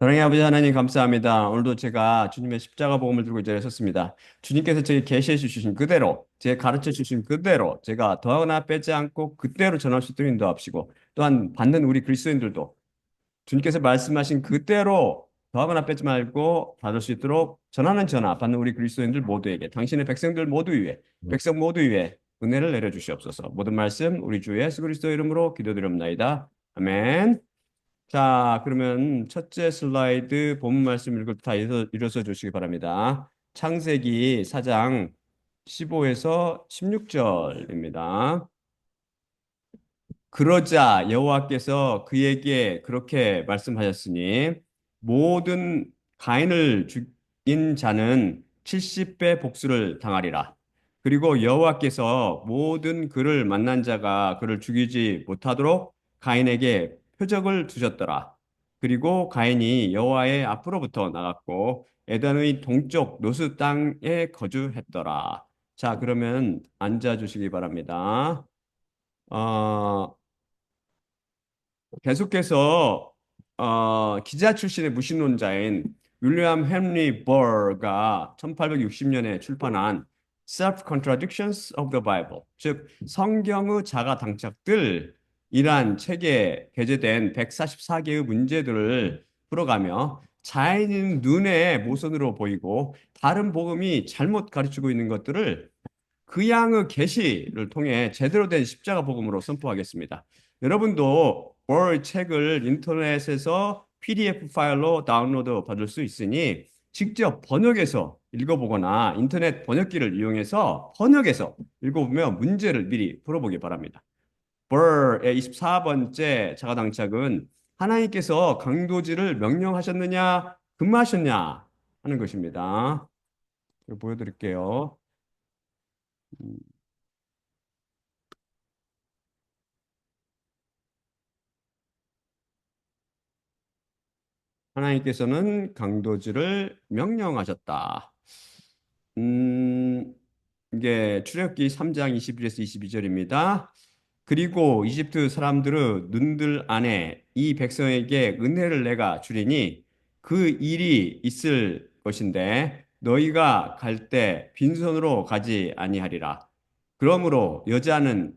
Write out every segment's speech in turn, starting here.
사랑의 아버지 하나님 감사합니다. 오늘도 제가 주님의 십자가 복음을 들고 이 자리에 섰습니다. 주님께서 제게 계시해 주신 그대로, 제 가르쳐 주신 그대로 제가 더하거나 빼지 않고 그대로 전할 수 있도록 인도하시고 또한 받는 우리 그리스도인들도 주님께서 말씀하신 그대로 더하거나 빼지 말고 받을 수 있도록 전하는 전하 받는 우리 그리스도인들 모두에게 당신의 백성들 모두 위에 백성 모두 위에 은혜를 내려 주시옵소서. 모든 말씀 우리 주 예수 그리스도 이름으로 기도드립니다. 아멘. 자, 그러면 첫째 슬라이드 본문 말씀 읽을 다 일어서 주시기 바랍니다. 창세기 4장 15에서 16절입니다. 그러자 여호와께서 그에게 그렇게 말씀하셨으니 모든 가인을 죽인 자는 70배 복수를 당하리라. 그리고 여호와께서 모든 그를 만난 자가 그를 죽이지 못하도록 가인에게 표적을 두셨더라. 그리고 가인이 여호와의 앞으로부터 나갔고 에덴의 동쪽 노스 땅에 거주했더라. 자, 그러면 앉아 주시기 바랍니다. 어, 계속해서 기자 출신의 무신론자인 윌리엄 헨리 버가 1860년에 출판한 Self-Contradictions of the Bible, 즉 성경의 자가당착들이란 책에 게재된 144개의 문제들을 풀어가며 자연인 눈에 모선으로 보이고 다른 복음이 잘못 가르치고 있는 것들을 그 양의 계시를 통해 제대로 된 십자가 복음으로 선포하겠습니다. 여러분도 월 책을 인터넷에서 PDF 파일로 다운로드 받을 수 있으니 직접 번역해서 읽어보거나 인터넷 번역기를 이용해서 번역해서 읽어보며 문제를 미리 풀어보기 바랍니다. 벌의 24번째 자가당착은 하나님께서 강도질을 명령하셨느냐 금하셨냐 하는 것입니다. 이거 보여드릴게요. 하나님께서는 강도질을 명령하셨다. 음, 이게 출애굽기 3장 21에서 22절입니다. 그리고 이집트 사람들의 눈들 안에 이 백성에게 은혜를 내가 주리니 그 일이 있을 것인데 너희가 갈 때 빈손으로 가지 아니하리라. 그러므로 여자는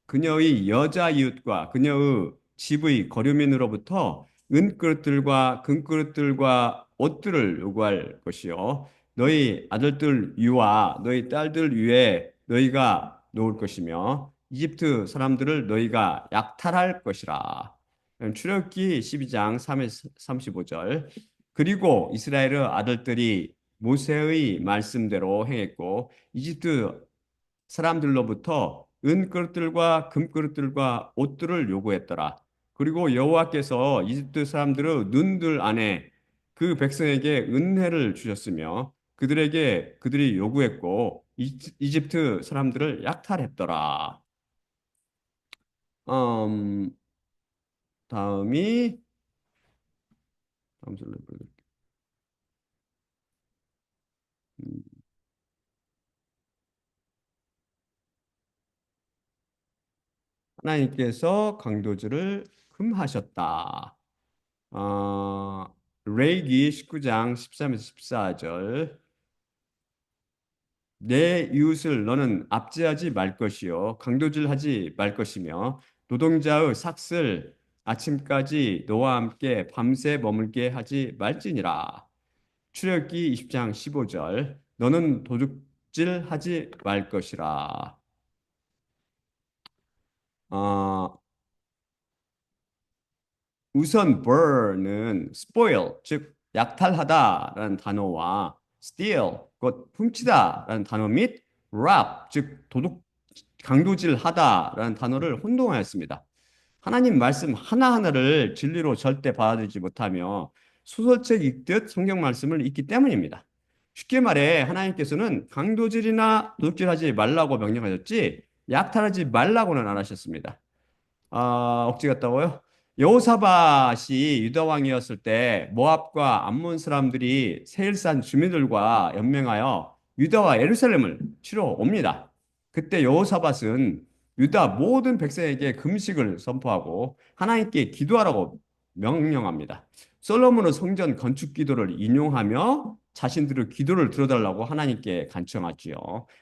그녀의 여자 이웃과 그녀의 집의 거류민으로부터 은그릇들과 금그릇들과 옷들을 요구할 것이요 너희 아들들 위와 너희 딸들 위에 너희가 놓을 것이며 이집트 사람들을 너희가 약탈할 것이라. 출애굽기 12장 3에서 35절. 그리고 이스라엘의 아들들이 모세의 말씀대로 행했고 이집트 사람들로부터 은그릇들과 금그릇들과 옷들을 요구했더라. 그리고 여호와께서 이집트 사람들의 눈들 안에 그 백성에게 은혜를 주셨으며 그들에게 그들이 요구했고 이집트 사람들을 약탈했더라. 음, 다음이 다음 슬라이드 보여드릴게요. 음, 하나님께서 강도질을 금하셨다. 레이기 19장 13에서 14절. 내 이웃을 너는 압제하지 말 것이요 강도질하지 말 것이며 노동자의 삭슬 아침까지 너와 함께 밤새 머물게 하지 말지니라. 출애굽기 20장 15절. 너는 도둑질하지 말 것이라. 어, 우선 burn은 spoil, 즉 약탈하다라는 단어와 steal, 곧 훔치다라는 단어 및 rob, 즉 도둑, 강도질하다라는 단어를 혼동하였습니다. 하나님 말씀 하나하나를 진리로 절대 받아들이지 못하며 소설책 읽듯 성경 말씀을 읽기 때문입니다. 쉽게 말해 하나님께서는 강도질이나 도둑질하지 말라고 명령하셨지 약탈하지 말라고는 안 하셨습니다. 억지 같다고요? 여호사밧이 유다 왕이었을 때 모압과 암몬 사람들이 세일산 주민들과 연맹하여 유다와 예루살렘을 치러 옵니다. 그때 여호사밧은 유다 모든 백성에게 금식을 선포하고 하나님께 기도하라고 명령합니다. 솔로몬은 성전 건축 기도를 인용하며 자신들의 기도를 들어달라고 하나님께 간청하지요.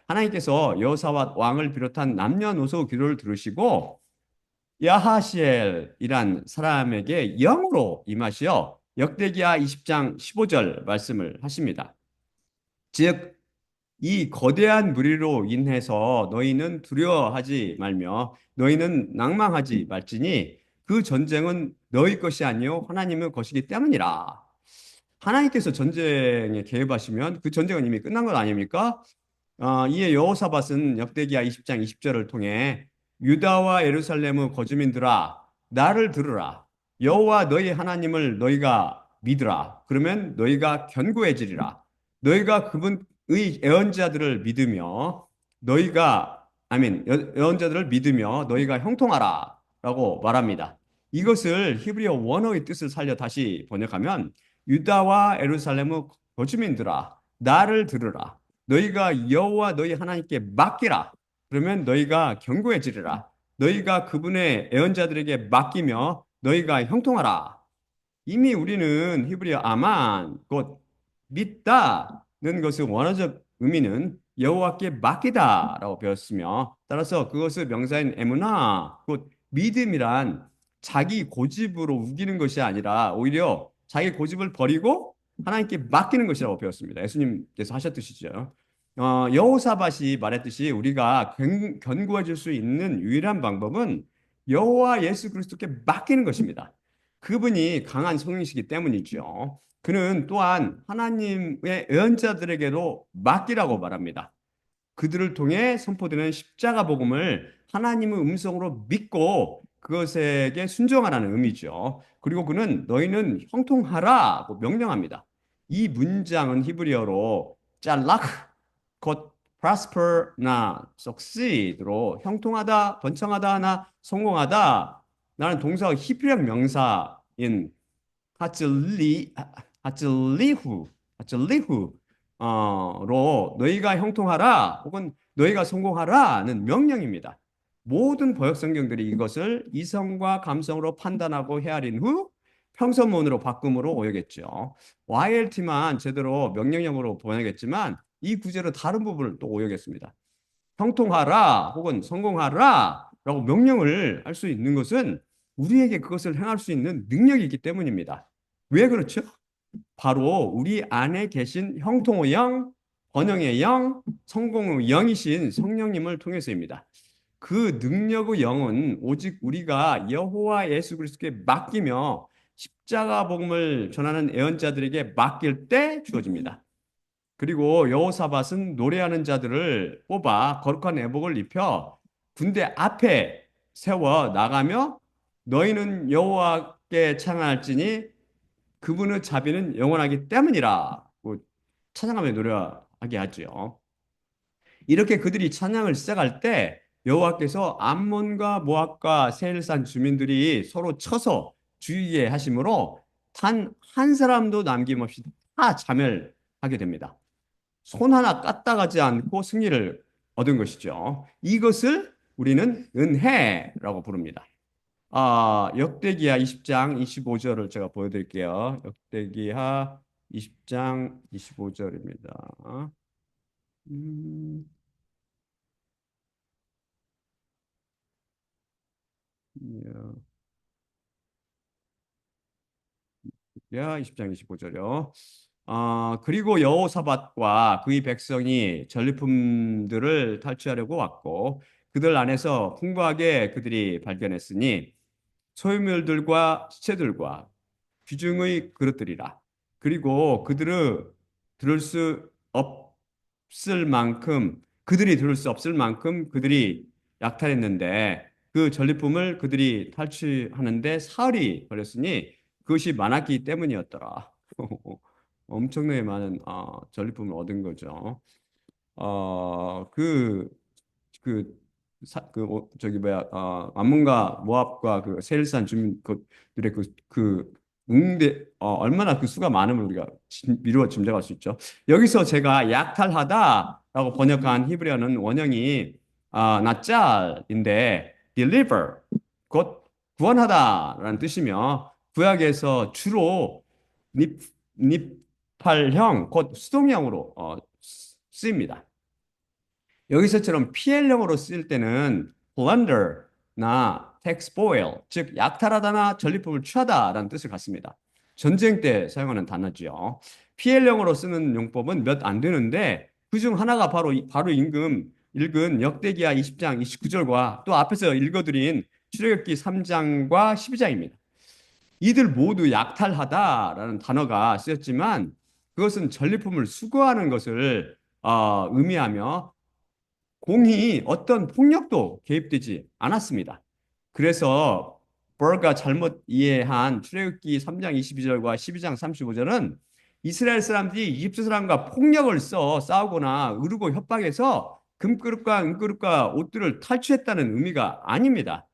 하나님께서 여호사밧 왕을 비롯한 남녀노소 기도를 들으시고 야하시엘이란 사람에게 영으로 임하시어 역대기하 20장 15절 말씀을 하십니다. 즉, 이 거대한 무리로 인해서 너희는 두려워하지 말며 너희는 낭망하지 말지니 그 전쟁은 너희 것이 아니요 하나님의 것이기 때문이라. 하나님께서 전쟁에 개입하시면 그 전쟁은 이미 끝난 것 아닙니까? 이에 여호사밧은 역대기하 20장 20절을 통해 유다와 예루살렘의 거주민들아 나를 들으라. 여호와 너희 하나님을 너희가 믿으라. 그러면 너희가 견고해지리라. 너희가 그분의 예언자들을 믿으며 너희가 예언자들을 믿으며 너희가 형통하라라고 말합니다. 이것을 히브리어 원어의 뜻을 살려 다시 번역하면 유다와 예루살렘의 거주민들아 나를 들으라. 너희가 여호와 너희 하나님께 맡기라. 그러면 너희가 견고해지리라. 너희가 그분의 예언자들에게 맡기며 너희가 형통하라. 이미 우리는 히브리어 아만 곧 믿다는 것의 원어적 의미는 여호와께 맡기다라고 배웠으며 따라서 그것의 명사인 에무나 곧 믿음이란 자기 고집으로 우기는 것이 아니라 오히려 자기 고집을 버리고 하나님께 맡기는 것이라고 배웠습니다. 예수님께서 하셨듯이죠. 여호사밧이 말했듯이 우리가 견고해질 수 있는 유일한 방법은 여호와 예수 그리스도께 맡기는 것입니다. 그분이 강한 성령이시기 때문이죠. 그는 또한 하나님의 예언자들에게도 맡기라고 말합니다. 그들을 통해 선포되는 십자가 복음을 하나님의 음성으로 믿고 그것에게 순종하라는 의미죠. 그리고 그는 너희는 형통하라고 명령합니다. 이 문장은 히브리어로 짤락 곧 prosper나 succeed로 형통하다, 번창하다나 성공하다. 나는 동사가 히브리어 명사인 하즐리 하즐리후 하즐리후로 너희가 형통하라 혹은 너희가 성공하라는 명령입니다. 모든 번역 성경들이 이것을 이성과 감성으로 판단하고 헤아린 후 평서문으로 바꿈으로 오역했죠. YLT만 제대로 명령형으로 번역했지만 이 구절의 다른 부분을 또 오역했습니다. 형통하라 혹은 성공하라 라고 명령을 할 수 있는 것은 우리에게 그것을 행할 수 있는 능력이 있기 때문입니다. 왜 그렇죠? 바로 우리 안에 계신 형통의 영, 번영의 영, 성공의 영이신 성령님을 통해서입니다. 그 능력의 영은 오직 우리가 여호와 예수 그리스도께 맡기며 십자가 복음을 전하는 예언자들에게 맡길 때 주어집니다. 그리고 여호사밧은 노래하는 자들을 뽑아 거룩한 애복을 입혀 군대 앞에 세워 나가며 너희는 여호와께 찬양할지니 그분의 자비는 영원하기 때문이라 찬양하며 노래하게 하지요. 이렇게 그들이 찬양을 시작할 때 여호와께서 암몬과 모압과 세일산 주민들이 서로 쳐서 주의해 하심으로 단 한 사람도 남김없이 다 자멸하게 됩니다. 손 하나 까딱하지 않고 승리를 얻은 것이죠. 이것을 우리는 은혜라고 부릅니다. 역대기하 20장 25절을 제가 보여드릴게요. 역대기하 20장 25절입니다. 음, 야, 20장 25절이요. 그리고 여호사밧과 그의 백성이 전리품들을 탈취하려고 왔고 그들 안에서 풍부하게 그들이 발견했으니 소유물들과 시체들과 귀중의 그릇들이라. 그리고 들을 수 없을 만큼 그들이 들을 수 없을 만큼 그들이 약탈했는데 그 전리품을 그들이 탈취하는데 사흘이 걸렸으니 그것이 많았기 때문이었더라. 엄청나게 많은 전리품을 얻은 거죠. 그 저기 뭐야 암몬과 모압과 그 세일산 주민 그들의 그 응대 얼마나 그 수가 많으면 우리가 미루어 짐작할 수 있죠. 여기서 제가 약탈하다라고 번역한 히브리어는 원형이 나짤인데 deliver 곧 구원하다라는 뜻이며 구약에서 주로 니, 니팔형, 곧 수동형으로 쓰입니다. 여기서처럼 PL형으로 쓰일 때는 plunder나 tax spoil, 즉 약탈하다나 전리품을 취하다라는 뜻을 갖습니다. 전쟁 때 사용하는 단어죠. PL형으로 쓰는 용법은 몇 안 되는데 그중 하나가 바로 읽은 역대기하 20장 29절과 또 앞에서 읽어드린 출애굽기 3장과 12장입니다. 이들 모두 약탈하다라는 단어가 쓰였지만 그것은 전리품을 수거하는 것을 의미하며 공이 어떤 폭력도 개입되지 않았습니다. 그래서 버가 잘못 이해한 출애굽기 3장 22절과 12장 35절은 이스라엘 사람들이 이집트 사람과 폭력을 써 싸우거나 으르고 협박해서 금그릇과 은그릇과 옷들을 탈취했다는 의미가 아닙니다.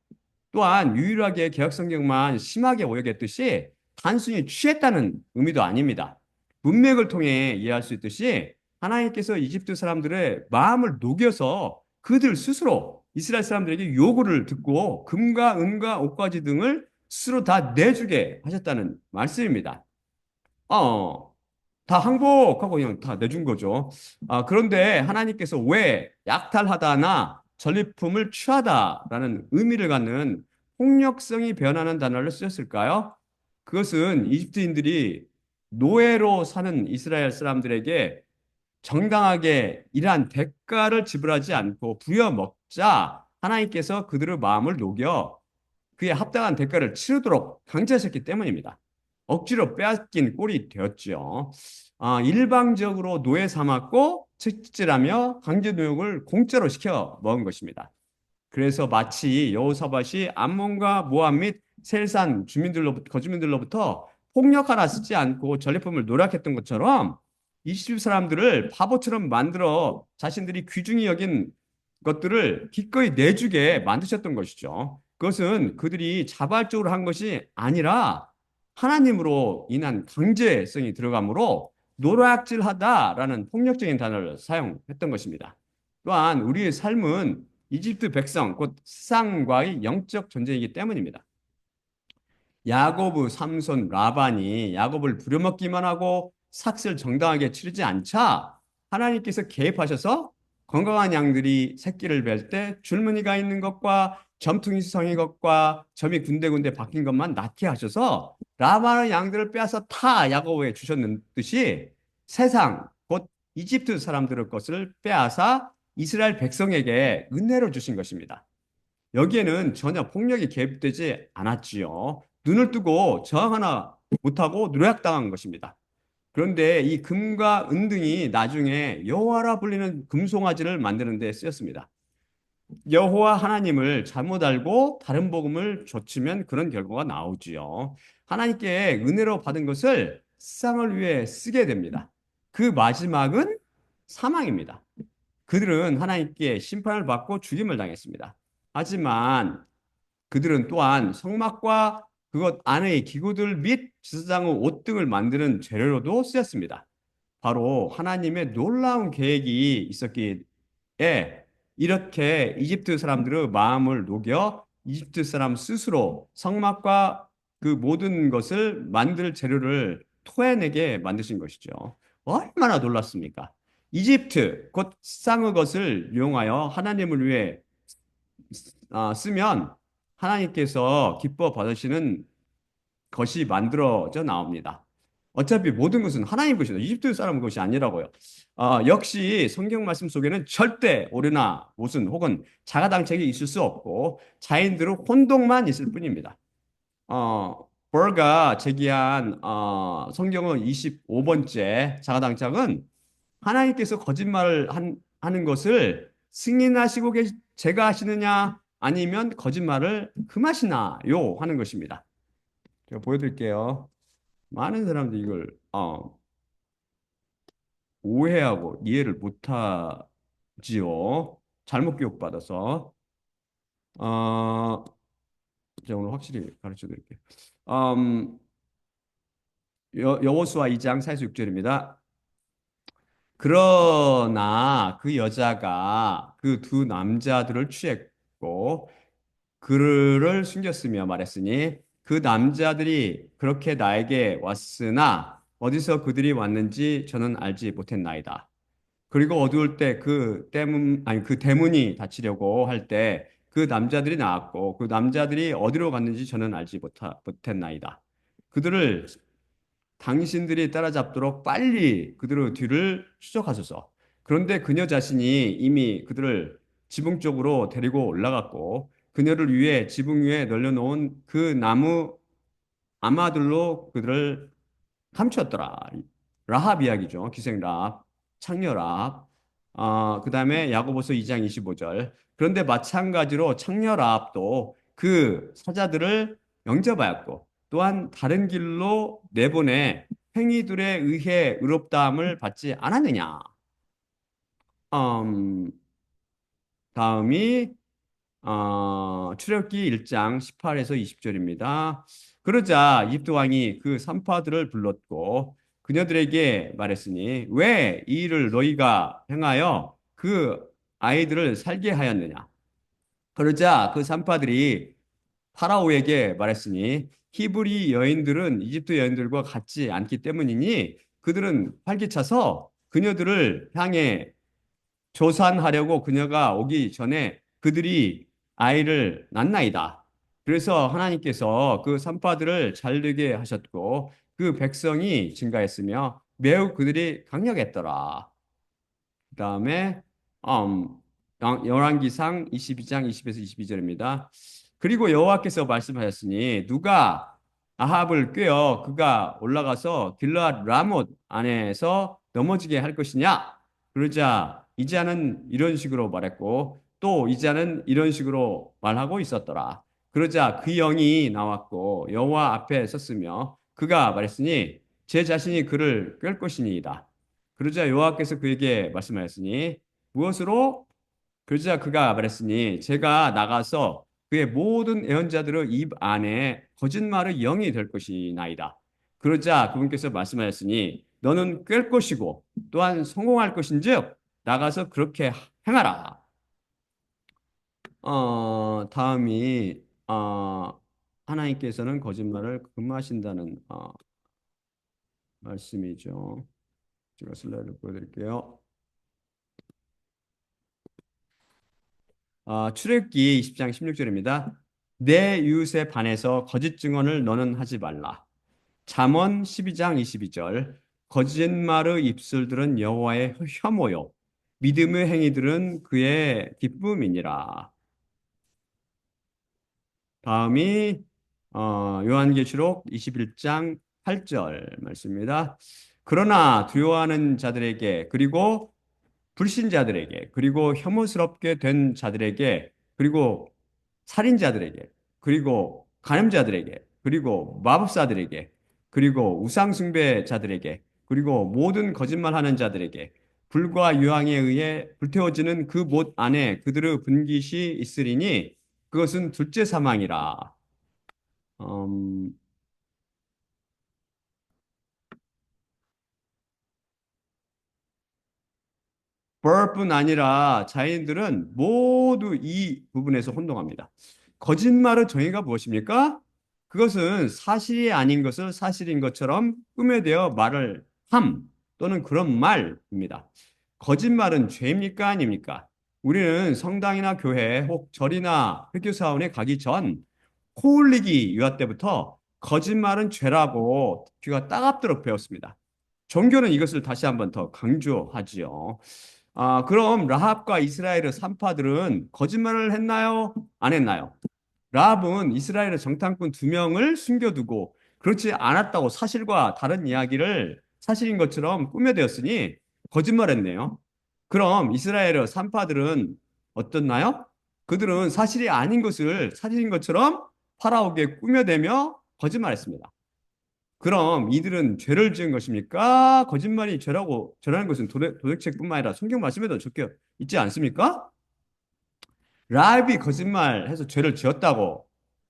또한 유일하게 개혁성경만 심하게 오역했듯이 단순히 취했다는 의미도 아닙니다. 문맥을 통해 이해할 수 있듯이 하나님께서 이집트 사람들의 마음을 녹여서 그들 스스로 이스라엘 사람들에게 요구를 듣고 금과 은과 옷가지 등을 스스로 다 내주게 하셨다는 말씀입니다. 어, 다 항복하고 그냥 다 내준 거죠. 그런데 하나님께서 왜 약탈하다나 전리품을 취하다라는 의미를 갖는 폭력성이 변하는 단어를 쓰셨을까요? 그것은 이집트인들이 노예로 사는 이스라엘 사람들에게 정당하게 이러한 대가를 지불하지 않고 부려먹자 하나님께서 그들의 마음을 녹여 그에 합당한 대가를 치르도록 강제하셨기 때문입니다. 억지로 빼앗긴 꼴이 되었죠. 일방적으로 노예 삼았고 채찍질하며 강제 노역을 공짜로 시켜 먹은 것입니다. 그래서 마치 여호사밧이 암몬과 모압 및 셀산 거주민들로부터 폭력 하나 쓰지 않고 전리품을 노력했던 것처럼 이집 사람들을 바보처럼 만들어 자신들이 귀중히 여긴 것들을 기꺼이 내주게 만드셨던 것이죠. 그것은 그들이 자발적으로 한 것이 아니라 하나님으로 인한 강제성이 들어가므로 노략질하다라는 폭력적인 단어를 사용했던 것입니다. 또한 우리의 삶은 이집트 백성, 곧 세상과의 영적 전쟁이기 때문입니다. 야고브, 삼손, 라반이 야곱을 부려먹기만 하고 삭슬 정당하게 치르지 않자 하나님께서 개입하셔서 건강한 양들이 새끼를 뵐 때 줄무늬가 있는 것과 점퉁이 성인 것과 점이 군데군데 박힌 것만 낳게 하셔서 라반의 양들을 빼앗아 타 야고브에 주셨듯이 세상 곧 이집트 사람들의 것을 빼앗아 이스라엘 백성에게 은혜로 주신 것입니다. 여기에는 전혀 폭력이 개입되지 않았지요. 눈을 뜨고 저항 하나 못하고 노략당한 것입니다. 그런데 이 금과 은 등이 나중에 여호와라 불리는 금송아지를 만드는 데 쓰였습니다. 여호와 하나님을 잘못 알고 다른 복음을 좇으면 그런 결과가 나오지요. 하나님께 은혜로 받은 것을 세상을 위해 쓰게 됩니다. 그 마지막은 사망입니다. 그들은 하나님께 심판을 받고 죽임을 당했습니다. 하지만 그들은 또한 성막과 그것 안의 기구들 및 제사장의 옷 등을 만드는 재료로도 쓰였습니다. 바로 하나님의 놀라운 계획이 있었기에 이렇게 이집트 사람들의 마음을 녹여 이집트 사람 스스로 성막과 그 모든 것을 만들 재료를 토해내게 만드신 것이죠. 얼마나 놀랐습니까? 이집트 곧 쌍의 것을 이용하여 하나님을 위해 쓰면 하나님께서 기뻐 받으시는 것이 만들어져 나옵니다. 어차피 모든 것은 하나님 것이다. 이집트 사람 것이 아니라고요. 역시 성경 말씀 속에는 절대 오류나 모순 혹은 자가당착이 있을 수 없고 자인들의 혼동만 있을 뿐입니다. 버가 제기한 성경의 25번째 자가당착은 하나님께서 하는 것을 승인하시고 제가 하시느냐 아니면 거짓말을 금하시나요 하는 것입니다. 제가 보여드릴게요. 많은 사람들이 이걸 오해하고 이해를 못하지요. 잘못 교육받아서. 어, 제가 오늘 확실히 가르쳐 드릴게요. 음, 여호수아 2장 46절입니다. 그러나 그 여자가 그 두 남자들을 취했고 그를 숨겼으며 말했으니 그 남자들이 그렇게 나에게 왔으나 어디서 그들이 왔는지 저는 알지 못했나이다. 그리고 어두울 때 그 대문, 아니 그 대문이 닫히려고 할 때 그 남자들이 나왔고 그 남자들이 어디로 갔는지 저는 알지 못했나이다. 그들을 당신들이 따라잡도록 빨리 그들의 뒤를 추적하소서. 그런데 그녀 자신이 이미 그들을 지붕 쪽으로 데리고 올라갔고 그녀를 위해 지붕 위에 널려놓은 그 나무 아마들로 그들을 감추었더라. 라합 이야기죠. 기생 라합, 창녀 라합. 그다음에 야고보서 2장 25절. 그런데 마찬가지로 창녀 라합도 그 사자들을 영접하였고 또한 다른 길로 내보내 행위들에 의해 의롭다함을 받지 않았느냐. 음, 다음이 출애굽기 1장 18에서 20절입니다. 그러자 이집트 왕이 그 산파들을 불렀고 그녀들에게 말했으니 왜 이 일을 너희가 행하여 그 아이들을 살게 하였느냐? 그러자 그 산파들이 파라오에게 말했으니 히브리 여인들은 이집트 여인들과 같지 않기 때문이니 그들은 활기차서 그녀들을 향해 조산하려고 그녀가 오기 전에 그들이 아이를 낳나이다. 그래서 하나님께서 그 산파들을 잘되게 하셨고 그 백성이 증가했으며 매우 그들이 강력했더라. 그다음에 음, 열왕기상 22장 20에서 22절입니다. 그리고 여호와께서 말씀하셨으니 누가 아합을 꾀어 그가 올라가서 길르앗 라못 안에서 넘어지게 할 것이냐? 그러자 이자는 이런 식으로 말했고 또 이자는 이런 식으로 말하고 있었더라. 그러자 그 영이 나왔고 여호와 앞에 섰으며 그가 말했으니 제 자신이 그를 꿰 것이니이다. 그러자 여호와께서 그에게 말씀하였으니 무엇으로? 그러자 그가 말했으니 제가 나가서 그의 모든 애언자들의 입 안에 거짓말의 영이 될 것이나이다. 그러자 그분께서 말씀하였으니 너는 꿰 것이고 또한 성공할 것인즉 나가서 그렇게 행하라. 다음이 하나님께서는 거짓말을 금하신다는 말씀이죠. 제가 슬라이드 보여드릴게요. 출애굽기 20장 16절입니다. 내 이웃에 반해서 거짓 증언을 너는 하지 말라. 잠언 12장 22절. 거짓말의 입술들은 여호와의 혐오요. 믿음의 행위들은 그의 기쁨이니라. 다음이 요한계시록 21장 8절 말씀입니다. 그러나 두려워하는 자들에게 그리고 불신자들에게 그리고 혐오스럽게 된 자들에게 그리고 살인자들에게 그리고 간음자들에게 그리고 마법사들에게 그리고 우상숭배자들에게 그리고 모든 거짓말하는 자들에게 불과 유황에 의해 불태워지는 그 못 안에 그들의 분깃이 있으리니 그것은 둘째 사망이라. 음, 벌뿐 아니라 자인들은 모두 이 부분에서 혼동합니다. 거짓말의 정의가 무엇입니까? 그것은 사실이 아닌 것을 사실인 것처럼 꾸며대어 말을 함 또는 그런 말입니다. 거짓말은 죄입니까? 아닙니까? 우리는 성당이나 교회 혹 절이나 회교사원에 가기 전 코올리기 유아 때부터 거짓말은 죄라고 귀가 따갑도록 배웠습니다. 종교는 이것을 다시 한번 더 강조하지요. 그럼 라합과 이스라엘의 산파들은 거짓말을 했나요? 안 했나요? 라합은 이스라엘의 정탐꾼 두 명을 숨겨두고 그렇지 않았다고 사실과 다른 이야기를 사실인 것처럼 꾸며대었으니 거짓말했네요. 그럼 이스라엘의 산파들은 어떻나요? 그들은 사실이 아닌 것을 사실인 것처럼 파라오에게 꾸며대며 거짓말했습니다. 그럼 이들은 죄를 지은 것입니까? 거짓말이 죄라는 것은 도덕책뿐만 아니라 성경 말씀에도 적혀 있지 않습니까? 라합이 거짓말해서 죄를 지었다고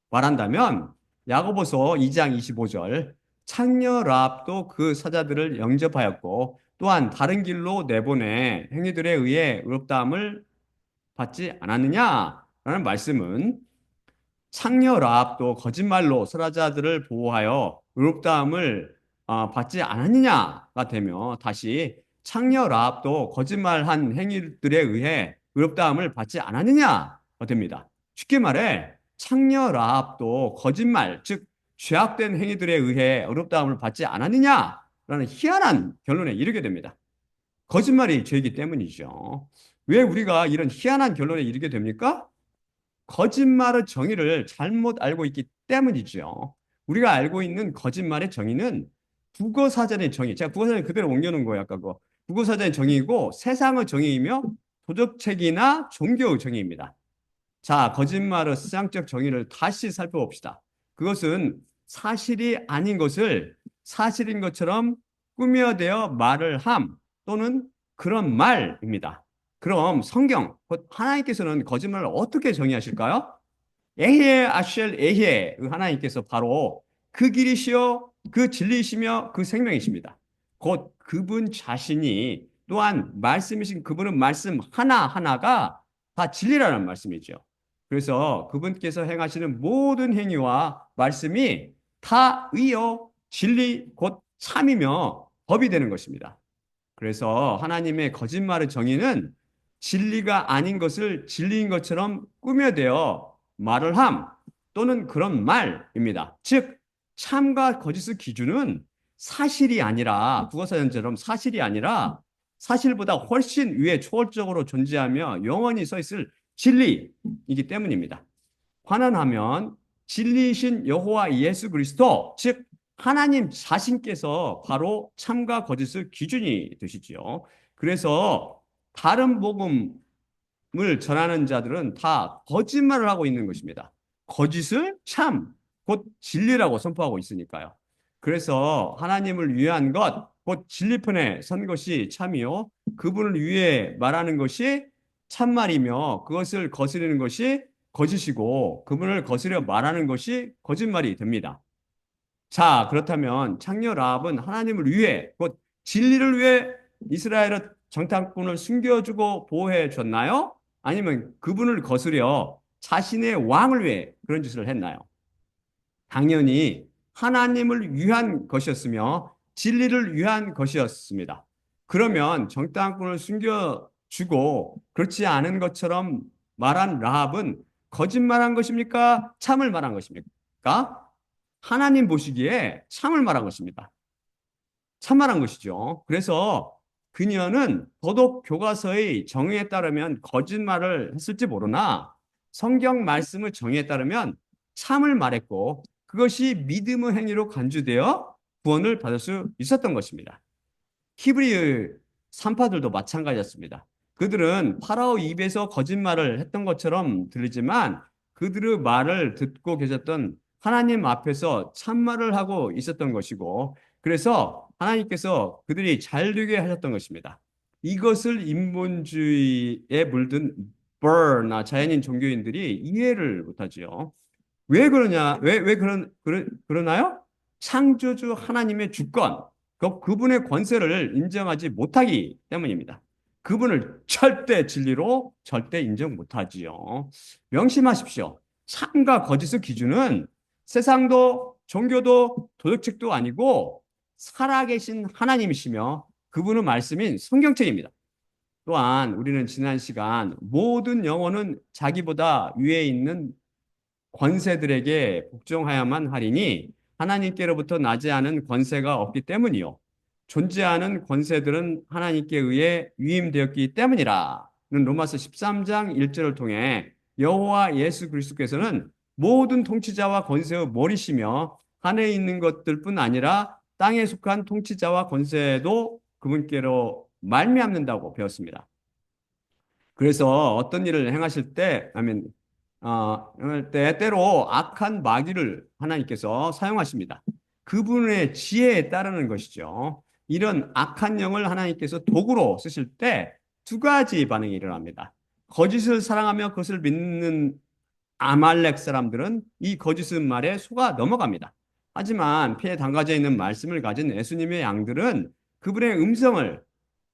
말한다면 야고보서 2장 25절 창녀 라합도 그 사자들을 영접하였고 또한 다른 길로 내보내 행위들에 의해 의롭다함을 받지 않았느냐라는 말씀은 창녀 라합도 거짓말로 선지자들을 보호하여 의롭다함을 받지 않았느냐가 되며, 다시 창녀 라합도 거짓말한 행위들에 의해 의롭다함을 받지 않았느냐가 됩니다. 쉽게 말해 창녀 라합도 거짓말, 즉 죄악된 행위들에 의해 의롭다함을 받지 않았느냐라는 희한한 결론에 이르게 됩니다. 거짓말이 죄이기 때문이죠. 왜 우리가 이런 희한한 결론에 이르게 됩니까? 거짓말의 정의를 잘못 알고 있기 때문이죠. 우리가 알고 있는 거짓말의 정의는 국어사전의 정의, 제가 국어사전 그대로 옮겨놓은 거예요. 아까 그 국어사전의 정의이고 세상의 정의이며 도덕책이나 종교의 정의입니다. 자, 거짓말의思想적 정의를 다시 살펴봅시다. 그것은 사실이 아닌 것을 사실인 것처럼 꾸며대어 말을 함 또는 그런 말입니다. 그럼 성경, 곧 하나님께서는 거짓말을 어떻게 정의하실까요? 에히에 아쉘 에히에 하나님께서 바로 그 길이시요 그 진리이시며 그 생명이십니다. 곧 그분 자신이 또한 말씀이신 그분은 말씀 하나하나가 다 진리라는 말씀이죠. 그래서 그분께서 행하시는 모든 행위와 말씀이 다 의요 진리 곧 참이며 법이 되는 것입니다. 그래서 하나님의 거짓말의 정의는 진리가 아닌 것을 진리인 것처럼 꾸며대어 말을 함 또는 그런 말입니다. 즉, 참과 거짓의 기준은 사실이 아니라 국어사전처럼 사실이 아니라 사실보다 훨씬 위에 초월적으로 존재하며 영원히 서 있을 진리이기 때문입니다. 환원하면 진리이신 여호와 예수 그리스도, 즉 하나님 자신께서 바로 참과 거짓의 기준이 되시지요. 그래서 다른 복음을 전하는 자들은 다 거짓말을 하고 있는 것입니다. 거짓을 참, 곧 진리라고 선포하고 있으니까요. 그래서 하나님을 위한 것, 곧 진리편에 선 것이 참이요. 그분을 위해 말하는 것이 참말이며 그것을 거스르는 것이 거짓이고 그분을 거스려 말하는 것이 거짓말이 됩니다. 자, 그렇다면 창녀 라합은 하나님을 위해, 곧 진리를 위해 이스라엘의 정탐꾼을 숨겨주고 보호해 줬나요? 아니면 그분을 거스려 자신의 왕을 위해 그런 짓을 했나요? 당연히 하나님을 위한 것이었으며 진리를 위한 것이었습니다. 그러면 정탐꾼을 숨겨주고 그렇지 않은 것처럼 말한 라합은 거짓말한 것입니까? 참을 말한 것입니까? 하나님 보시기에 참을 말한 것입니다. 참말한 것이죠. 그래서 그녀는 도덕 교과서의 정의에 따르면 거짓말을 했을지 모르나 성경 말씀의 정의에 따르면 참을 말했고 그것이 믿음의 행위로 간주되어 구원을 받을 수 있었던 것입니다. 히브리 산파들도 마찬가지였습니다. 그들은 파라오 입에서 거짓말을 했던 것처럼 들리지만 그들의 말을 듣고 계셨던 하나님 앞에서 참말을 하고 있었던 것이고 그래서 하나님께서 그들이 잘 되게 하셨던 것입니다. 이것을 인본주의에 물든 버나 자연인 종교인들이 이해를 못하지요. 왜 그러냐? 왜 그러나요? 창조주 하나님의 주권, 그분의 권세를 인정하지 못하기 때문입니다. 그분을 절대 진리로 절대 인정 못하지요. 명심하십시오. 참과 거짓의 기준은 세상도 종교도 도덕책도 아니고 살아계신 하나님이시며 그분의 말씀인 성경책입니다. 또한 우리는 지난 시간 모든 영혼은 자기보다 위에 있는 권세들에게 복종하야만 하리니 하나님께로부터 나지 않은 권세가 없기 때문이요. 존재하는 권세들은 하나님께 의해 위임되었기 때문이라. 는 로마서 13장 1절을 통해 여호와 예수 그리스도께서는 모든 통치자와 권세의 머리시며 하늘에 있는 것들뿐 아니라 땅에 속한 통치자와 권세도 그분께로 말미암는다고 배웠습니다. 그래서 어떤 일을 행하실 때, 아멘, 행할 때 때로 악한 마귀를 하나님께서 사용하십니다. 그분의 지혜에 따르는 것이죠. 이런 악한 영을 하나님께서 도구로 쓰실 때 두 가지 반응이 일어납니다. 거짓을 사랑하며 그것을 믿는 아말렉 사람들은 이 거짓의 말에 속아 넘어갑니다. 하지만 피에 담가져 있는 말씀을 가진 예수님의 양들은 그분의 음성을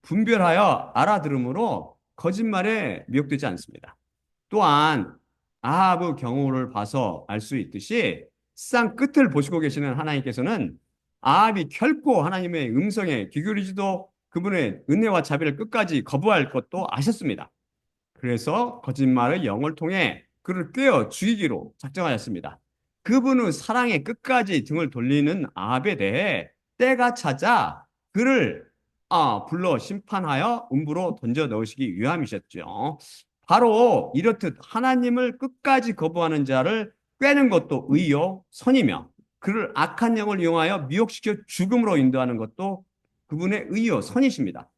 분별하여 알아들으므로 거짓말에 미혹되지 않습니다. 또한 아합의 경우를 봐서 알 수 있듯이 쌍 끝을 보시고 계시는 하나님께서는 아합이 결코 하나님의 음성에 귀 기울이지도 그분의 은혜와 자비를 끝까지 거부할 것도 아셨습니다. 그래서 거짓말의 영을 통해 그를 꿰어 죽이기로 작정하였습니다. 그분은 사랑의 끝까지 등을 돌리는 아합에 대해 때가 찾아 그를 불러 심판하여 음부로 던져 넣으시기 위함이셨죠. 바로 이렇듯 하나님을 끝까지 거부하는 자를 꿰는 것도 의요 선이며 그를 악한 영을 이용하여 미혹시켜 죽음으로 인도하는 것도 그분의 의요 선이십니다.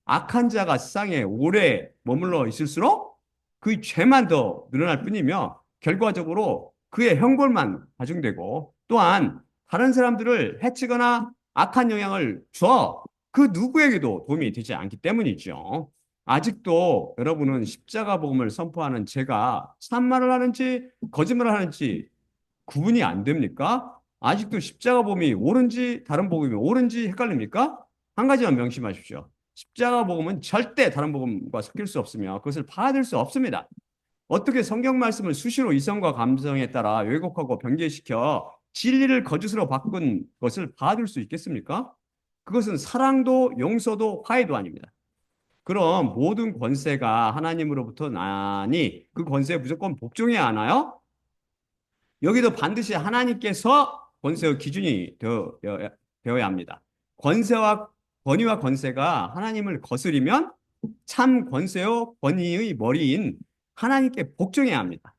악한 자가 세상에 오래 머물러 있을수록 그 죄만 더 늘어날 뿐이며 결과적으로 그의 형벌만 가중되고 또한 다른 사람들을 해치거나 악한 영향을 줘 그 누구에게도 도움이 되지 않기 때문이죠. 아직도 여러분은 십자가 복음을 선포하는 제가 참말을 하는지 거짓말을 하는지 구분이 안 됩니까? 아직도 십자가 복음이 옳은지 다른 복음이 옳은지 헷갈립니까? 한 가지만 명심하십시오. 십자가 복음은 절대 다른 복음과 섞일 수 없으며 그것을 받을 수 없습니다. 어떻게 성경 말씀을 수시로 이성과 감성에 따라 왜곡하고 변개시켜 진리를 거짓으로 바꾼 것을 받을 수 있겠습니까? 그것은 사랑도 용서도 화해도 아닙니다. 그럼 모든 권세가 하나님으로부터 나니 그 권세에 무조건 복종해야 하나요? 여기도 반드시 하나님께서 권세의 기준이 되어야 합니다. 권세와 권위와 권세가 하나님을 거스리면 참 권세요 권위의 머리인 하나님께 복종해야 합니다.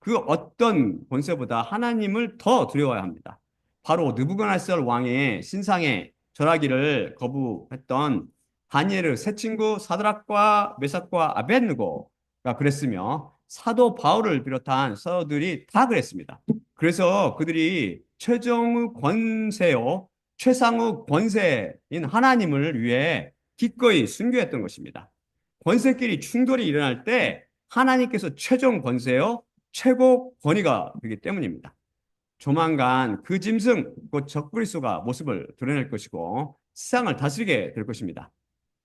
그 어떤 권세보다 하나님을 더 두려워야 합니다. 바로 느부갓네살 왕의 신상에 절하기를 거부했던 다니엘의 세 친구 사드락과 메삭과 아벳느고가 그랬으며 사도 바울을 비롯한 사도들이 다 그랬습니다. 그래서 그들이 최종의 권세요, 최상의 권세인 하나님을 위해 기꺼이 순교했던 것입니다. 권세끼리 충돌이 일어날 때 하나님께서 최종 권세요, 최고 권위가 되기 때문입니다. 조만간 그 짐승, 곧 적그리스도가 모습을 드러낼 것이고 세상을 다스리게 될 것입니다.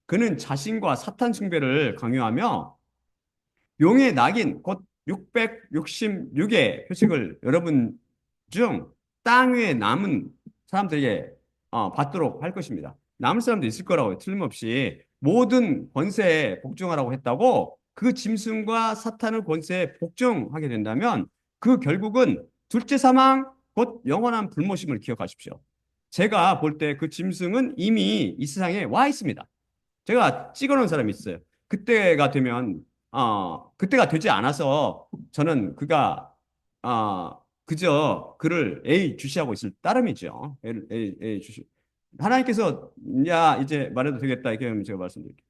그는 자신과 사탄 숭배를 강요하며 용의 낙인 곧 666의 표식을 여러분 중 땅 위에 남은 사람들에게 받도록 할 것입니다. 남을 사람도 있을 거라고요. 틀림없이 모든 권세에 복종하라고 했다고 그 짐승과 사탄의 권세에 복종하게 된다면 그 결국은 둘째 사망 곧 영원한 불모심을 기억하십시오. 제가 볼 때 그 짐승은 이미 이 세상에 와 있습니다. 제가 찍어놓은 사람이 있어요. 그때가 되면 그때가 되지 않아서 저는 그가 그저 그를 A 주시하고 있을 따름이죠. A 주시. 하나님께서 야 이제 말해도 되겠다 이렇게 하면 제가 말씀드릴게요.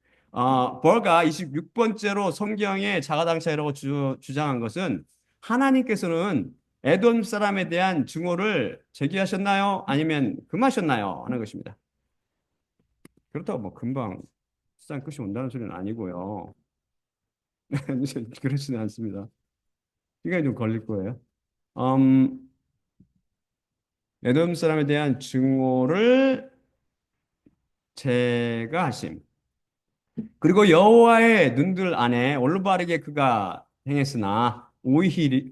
벌가 26번째로 성경에 자가당착이라고 주장한 것은 하나님께서는 에돔 사람에 대한 증오를 제기하셨나요? 아니면 금하셨나요? 하는 것입니다. 그렇다고 뭐 금방 수상 끝이 온다는 소리는 아니고요. 그렇지는 않습니다. 시간이 좀 걸릴 거예요. 음, 에돔 사람에 대한 증오를 제거하심. 그리고 여호와의 눈들 안에 올바르게 그가 행했으나 오직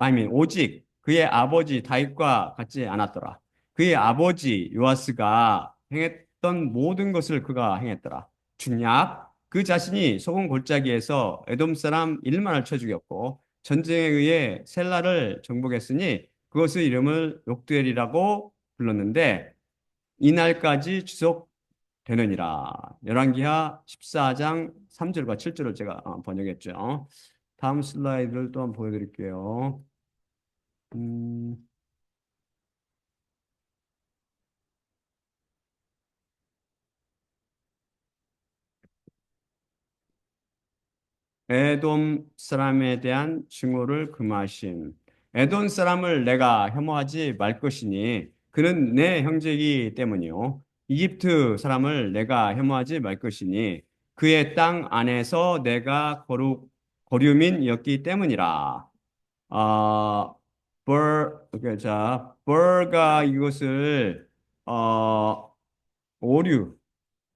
그의 아버지 다윗과 같지 않았더라. 그의 아버지 요아스가 행했던 모든 것을 그가 행했더라. 중략 그 자신이 소금 골짜기에서 에돔 사람 1만을 쳐 죽였고 전쟁에 의해 셀라를 정복했으니 그것의 이름을 욕두엘이라고 불렀는데 이날까지 지속되느니라. 열왕기하 14장 3절과 7절을 제가 번역했죠. 다음 슬라이드를 또 한번 보여드릴게요. 음, 에돔 사람에 대한 증오를 금하심. 에돔 사람을 내가 혐오하지 말 것이니 그는 내 형제이기 때문이요. 이집트 사람을 내가 혐오하지 말 것이니 그의 땅 안에서 내가 거류민이었기 때문이라. 아, 벌가 이것을 오류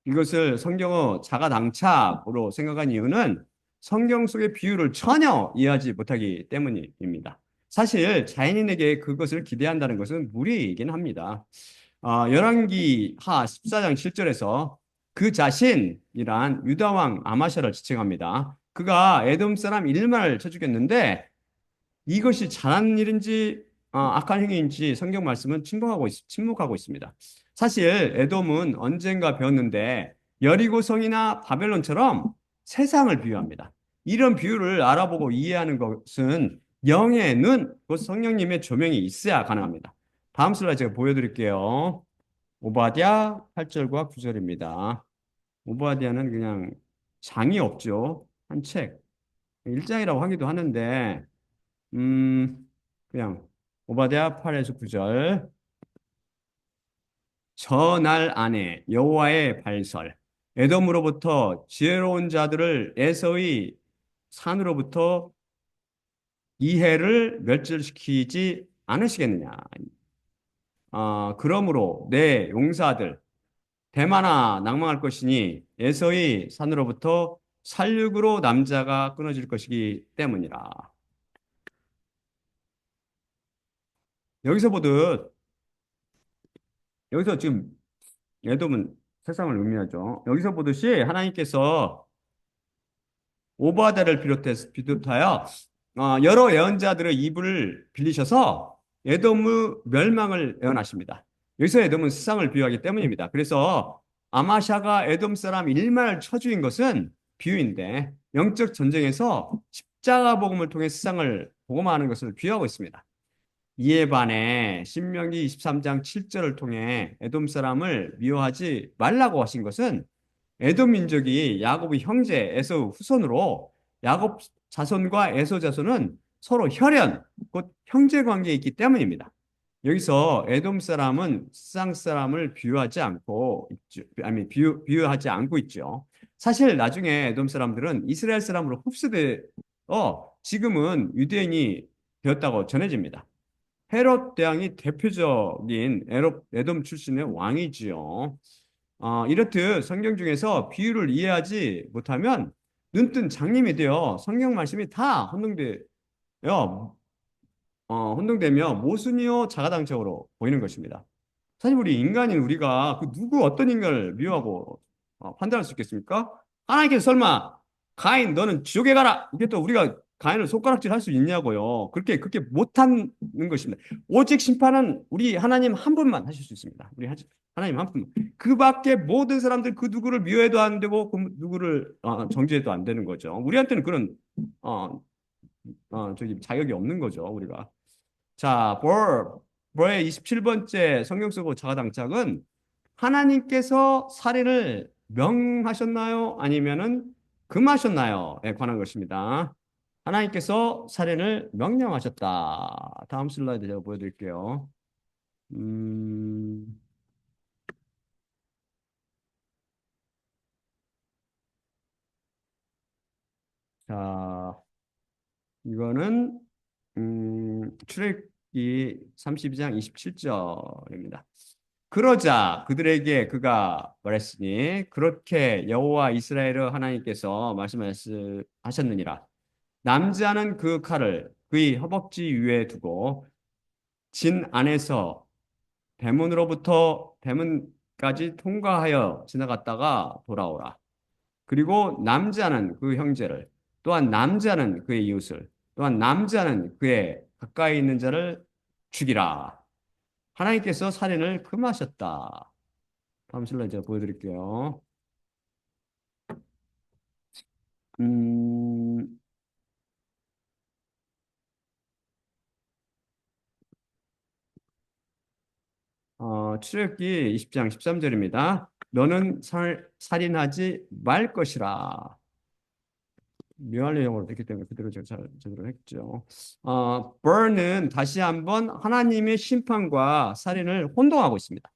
이것을 성경어 자가당착으로 생각한 이유는 성경 속의 비유를 전혀 이해하지 못하기 때문입니다. 사실 자연인에게 그것을 기대한다는 것은 무리이긴 합니다. 열왕기 하 14장 7절에서 그 자신이란 유다왕 아마샤를 지칭합니다. 그가 에돔 사람 1만을 쳐 죽였는데 이것이 잘한 일인지 악한 행위인지 성경 말씀은 침묵하고 있습니다. 사실 에돔은 언젠가 배웠는데 여리고 성이나 바벨론처럼 세상을 비유합니다. 이런 비유를 알아보고 이해하는 것은 영의 눈, 곧 성령님의 조명이 있어야 가능합니다. 다음 슬라이드 제가 보여드릴게요. 오바댜 8절과 9절입니다. 오바댜는 그냥 장이 없죠. 한 책. 일장이라고 하기도 하는데 그냥 오바댜 8에서 9절. 저날 안에 여호와의 발설, 에돔으로부터 지혜로운 자들을 에서의 산으로부터 이해를 멸절시키지 않으시겠느냐. 그러므로 내 용사들 대마나 낭망할 것이니 에서의 산으로부터 살육으로 남자가 끊어질 것이기 때문이라. 여기서 보듯 여기서 지금 에돔은 세상을 의미하죠. 여기서 보듯이 하나님께서 오바댜를 비롯하여 여러 예언자들의 입을 빌리셔서 에돔의 멸망을 예언하십니다. 여기서 에돔은 세상을 비유하기 때문입니다. 그래서 아마샤가 에돔 사람 1만을 쳐죽인 것은 비유인데 영적 전쟁에서 십자가 복음을 통해 세상을 복음화하는 것을 비유하고 있습니다. 이에 반해 신명기 23장 7절을 통해 에돔 사람을 미워하지 말라고 하신 것은 에돔 민족이 야곱의 형제 에서 후손으로 야곱 자손과 에서 자손은 서로 혈연, 곧 형제 관계에 있기 때문입니다. 여기서 에돔 사람은 세상 사람을 비유하지 않고 있죠. 아니 비유하지 않고 있죠. 사실 나중에 에돔 사람들은 이스라엘 사람으로 흡수되어 지금은 유대인이 되었다고 전해집니다. 헤롯 대왕이 대표적인 에돔 출신의 왕이지요. 이렇듯 성경 중에서 비유를 이해하지 못하면 눈뜬 장님이 되어 성경 말씀이 다 혼동되며 모순이요 자가당착으로 보이는 것입니다. 사실 우리 인간인 우리가 그 누구 어떤 인간을 미워하고 판단할 수 있겠습니까? 하나님께서 설마 가인 너는 지옥에 가라 이게 또 우리가 가인을 손가락질 할 수 있냐고요. 그렇게 못하는 것입니다. 오직 심판은 우리 하나님 한 분만 하실 수 있습니다. 하나님 한 분만. 그 밖에 모든 사람들 그 누구를 미워해도 안 되고 그 누구를 정죄해도 안 되는 거죠. 우리한테는 그런 저기 자격이 없는 거죠. 우리가. 자, 벌의 27번째 성경 쓰고 자가당착은 하나님께서 살인을 명하셨나요? 아니면은 금하셨나요?에 관한 것입니다. 하나님께서 살인을 명령하셨다. 다음 슬라이드 제가 보여드릴게요. 음, 자, 이거는 출애굽기 32장 27절입니다. 그러자 그들에게 그가 말했으니 그렇게 여호와 이스라엘의 하나님께서 말씀하셨느니라. 남자는 그 칼을 그의 허벅지 위에 두고 진 안에서 대문까지 통과하여 지나갔다가 돌아오라. 그리고 남자는 그 형제를 또한 남자는 그의 이웃을 또한 남자는 그의 가까이 있는 자를 죽이라. 하나님께서 살인을 금하셨다. 다음 슬라이드 제가 보여드릴게요. 음, 출애굽기 20장 13절입니다. 너는 살인하지 말 것이라. 묘한 영어로 됐기 때문에 그대로 제가 제대로 했죠. burn은 다시 한번 하나님의 심판과 살인을 혼동하고 있습니다.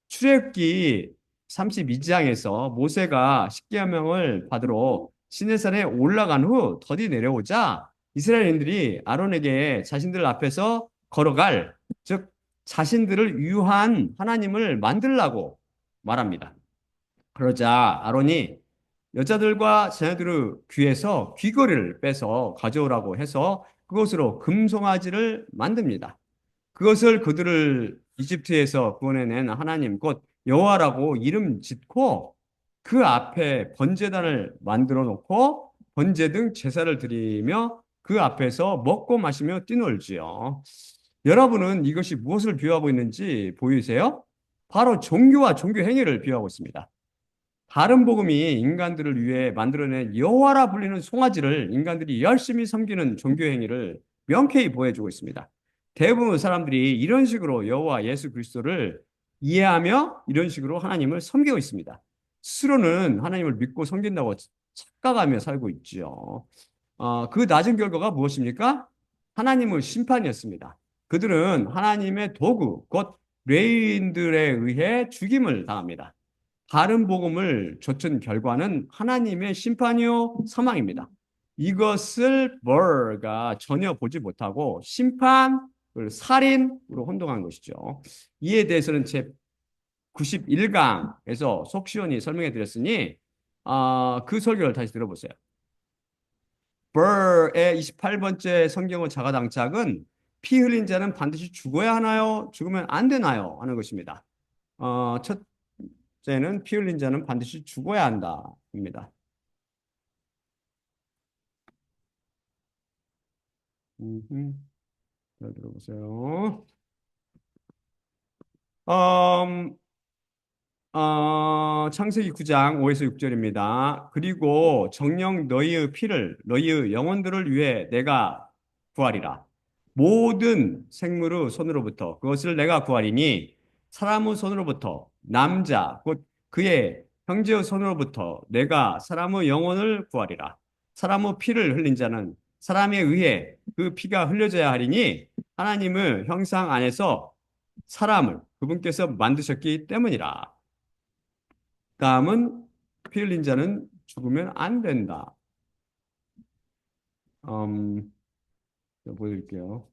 출애굽기 32장에서 모세가 십계명을 받으러 시내산에 올라간 후 더디 내려오자 이스라엘인들이 아론에게 자신들 앞에서 걸어갈 즉 자신들을 위한 하나님을 만들라고 말합니다. 그러자 아론이 여자들과 자녀들의 귀에서 귀걸이를 빼서 가져오라고 해서 그것으로 금송아지를 만듭니다. 그것을 그들을 이집트에서 구원해낸 하나님 곧 여호와라고 이름 짓고 그 앞에 번제단을 만들어 놓고 번제 등 제사를 드리며 그 앞에서 먹고 마시며 뛰놀지요. 여러분은 이것이 무엇을 비유하고 있는지 보이세요? 바로 종교와 종교 행위를 비유하고 있습니다. 다른 복음이 인간들을 위해 만들어낸 여호와라 불리는 송아지를 인간들이 열심히 섬기는 종교 행위를 명쾌히 보여주고 있습니다. 대부분 사람들이 이런 식으로 여호와 예수 그리스도를 이해하며 이런 식으로 하나님을 섬기고 있습니다. 스스로는 하나님을 믿고 섬긴다고 착각하며 살고 있지요. 그 낮은 결과가 무엇입니까? 하나님의 심판이었습니다. 그들은 하나님의 도구, 곧 레위인들에 의해 죽임을 당합니다. 바른 복음을 좇은 결과는 하나님의 심판이요 사망입니다. 이것을 벌가 전혀 보지 못하고 심판, 살인으로 혼동한 것이죠. 이에 대해서는 제 91강에서 속시원히 설명해 드렸으니 그 설교를 다시 들어보세요. 벌의 28번째 성경의 자가당착은 피 흘린 자는 반드시 죽어야 하나요? 죽으면 안 되나요? 하는 것입니다. 첫째는 피 흘린 자는 반드시 죽어야 한다입니다. 잘 들어보세요. 음, 창세기 9장 5에서 6절입니다. 그리고 정녕 너희의 피를 너희의 영혼들을 위해 내가 구하리라. 모든 생물의 손으로부터 그것을 내가 구하리니 사람의 손으로부터 남자 곧 그의 형제의 손으로부터 내가 사람의 영혼을 구하리라. 사람의 피를 흘린 자는 사람에 의해 그 피가 흘려져야 하리니 하나님의 형상 안에서 사람을 그분께서 만드셨기 때문이라. 다음은 피 흘린 자는 죽으면 안 된다. 음, 보여드릴게요.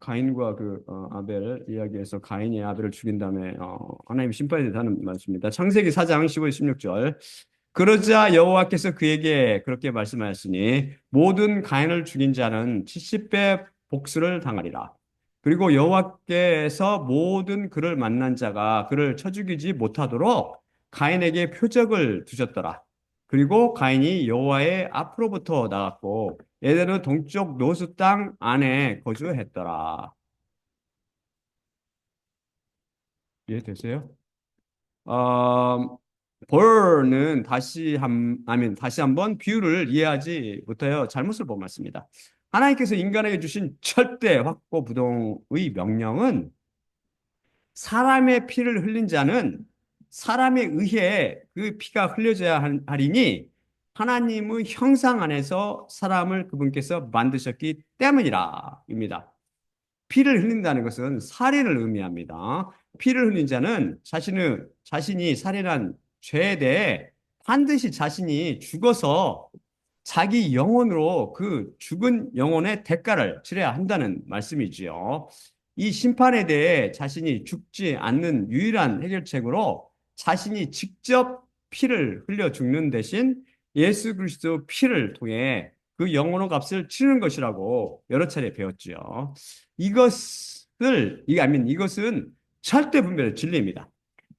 가인과 아벨 이야기에서 가인이 아벨을 죽인 다음에 하나님 심판이 된다는 말씀입니다. 창세기 4장 15, 16절. 그러자 여호와께서 그에게 그렇게 말씀하였으니 모든 가인을 죽인 자는 70배 복수를 당하리라. 그리고 여호와께서 모든 그를 만난 자가 그를 쳐 죽이지 못하도록 가인에게 표적을 두셨더라. 그리고 가인이 여호와의 앞으로부터 나갔고 에덴의 동쪽 노수 땅 안에 거주했더라. 이해되세요? 어, 벌는 다시 한번 비유를 이해하지 못하여 잘못을 범했습니다. 하나님께서 인간에게 주신 절대 확고 부동의 명령은 사람의 피를 흘린 자는 사람에 의해 그 피가 흘려져야 하리니 하나님의 형상 안에서 사람을 그분께서 만드셨기 때문이라입니다. 피를 흘린다는 것은 살인을 의미합니다. 피를 흘린 자는 자신이 살인한 죄에 대해 반드시 자신이 죽어서 자기 영혼으로 그 죽은 영혼의 대가를 치러야 한다는 말씀이지요. 이 심판에 대해 자신이 죽지 않는 유일한 해결책으로 자신이 직접 피를 흘려 죽는 대신 예수 그리스도 피를 통해 그 영혼의 값을 치르는 것이라고 여러 차례 배웠지요. 이것은 절대 분별의 진리입니다.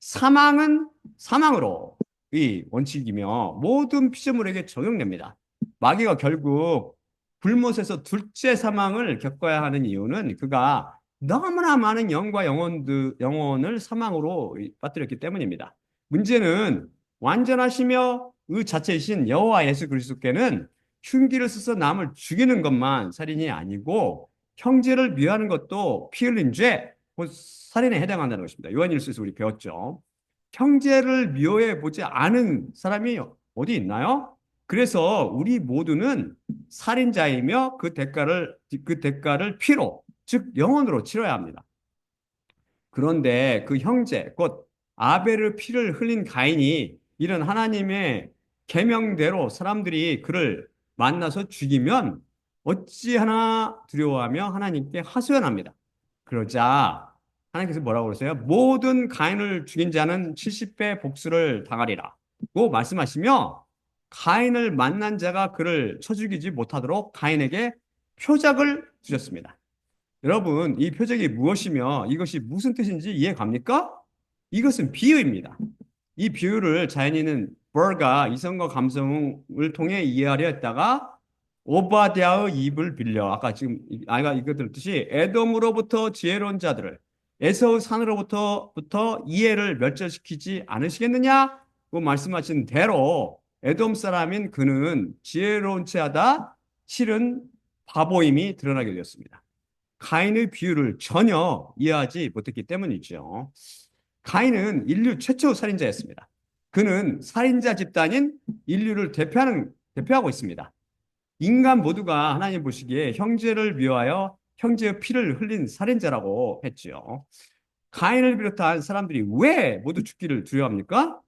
사망은 사망으로 이 원칙이며 모든 피조물에게 적용됩니다. 마귀가 결국 불못에서 둘째 사망을 겪어야 하는 이유는 그가 너무나 많은 영혼을 사망으로 빠뜨렸기 때문입니다. 문제는 완전하시며 의 자체이신 여호와 예수 그리스도께는 흉기를 써서 남을 죽이는 것만 살인이 아니고 형제를 미워하는 것도 피 흘린 죄, 곧 살인에 해당한다는 것입니다. 요한일서에서 우리 배웠죠. 형제를 미워해 보지 않은 사람이 어디 있나요? 그래서 우리 모두는 살인자이며 그 대가를 피로, 즉 영혼으로 치러야 합니다. 그런데 그 형제, 곧 아벨의 피를 흘린 가인이 이런 하나님의 계명대로 사람들이 그를 만나서 죽이면 어찌하나 두려워하며 하나님께 하소연합니다. 그러자 하나님께서 뭐라고 그러세요? 모든 가인을 죽인 자는 70배 복수를 당하리라 고 말씀하시며 가인을 만난 자가 그를 쳐 죽이지 못하도록 가인에게 표적을 주셨습니다. 여러분, 이 표적이 무엇이며 이것이 무슨 뜻인지 이해 갑니까? 이것은 비유입니다. 이 비유를 자연인은 버가 이성과 감성을 통해 이해하려 했다가 오바댜의 입을 빌려 아까 지금 아이가 이거 들었듯이 에돔으로부터 지혜로운 자들을 에서의 산으로부터 이해를 멸절시키지 않으시겠느냐고 말씀하신 대로 에돔 사람인 그는 지혜로운 체하다 실은 바보임이 드러나게 되었습니다. 가인의 비유를 전혀 이해하지 못했기 때문이죠. 가인은 인류 최초 살인자였습니다. 그는 살인자 집단인 인류를 대표하고 있습니다. 인간 모두가 하나님 보시기에 형제를 미워하여 형제의 피를 흘린 살인자라고 했지요. 가인을 비롯한 사람들이 왜 모두 죽기를 두려워합니까?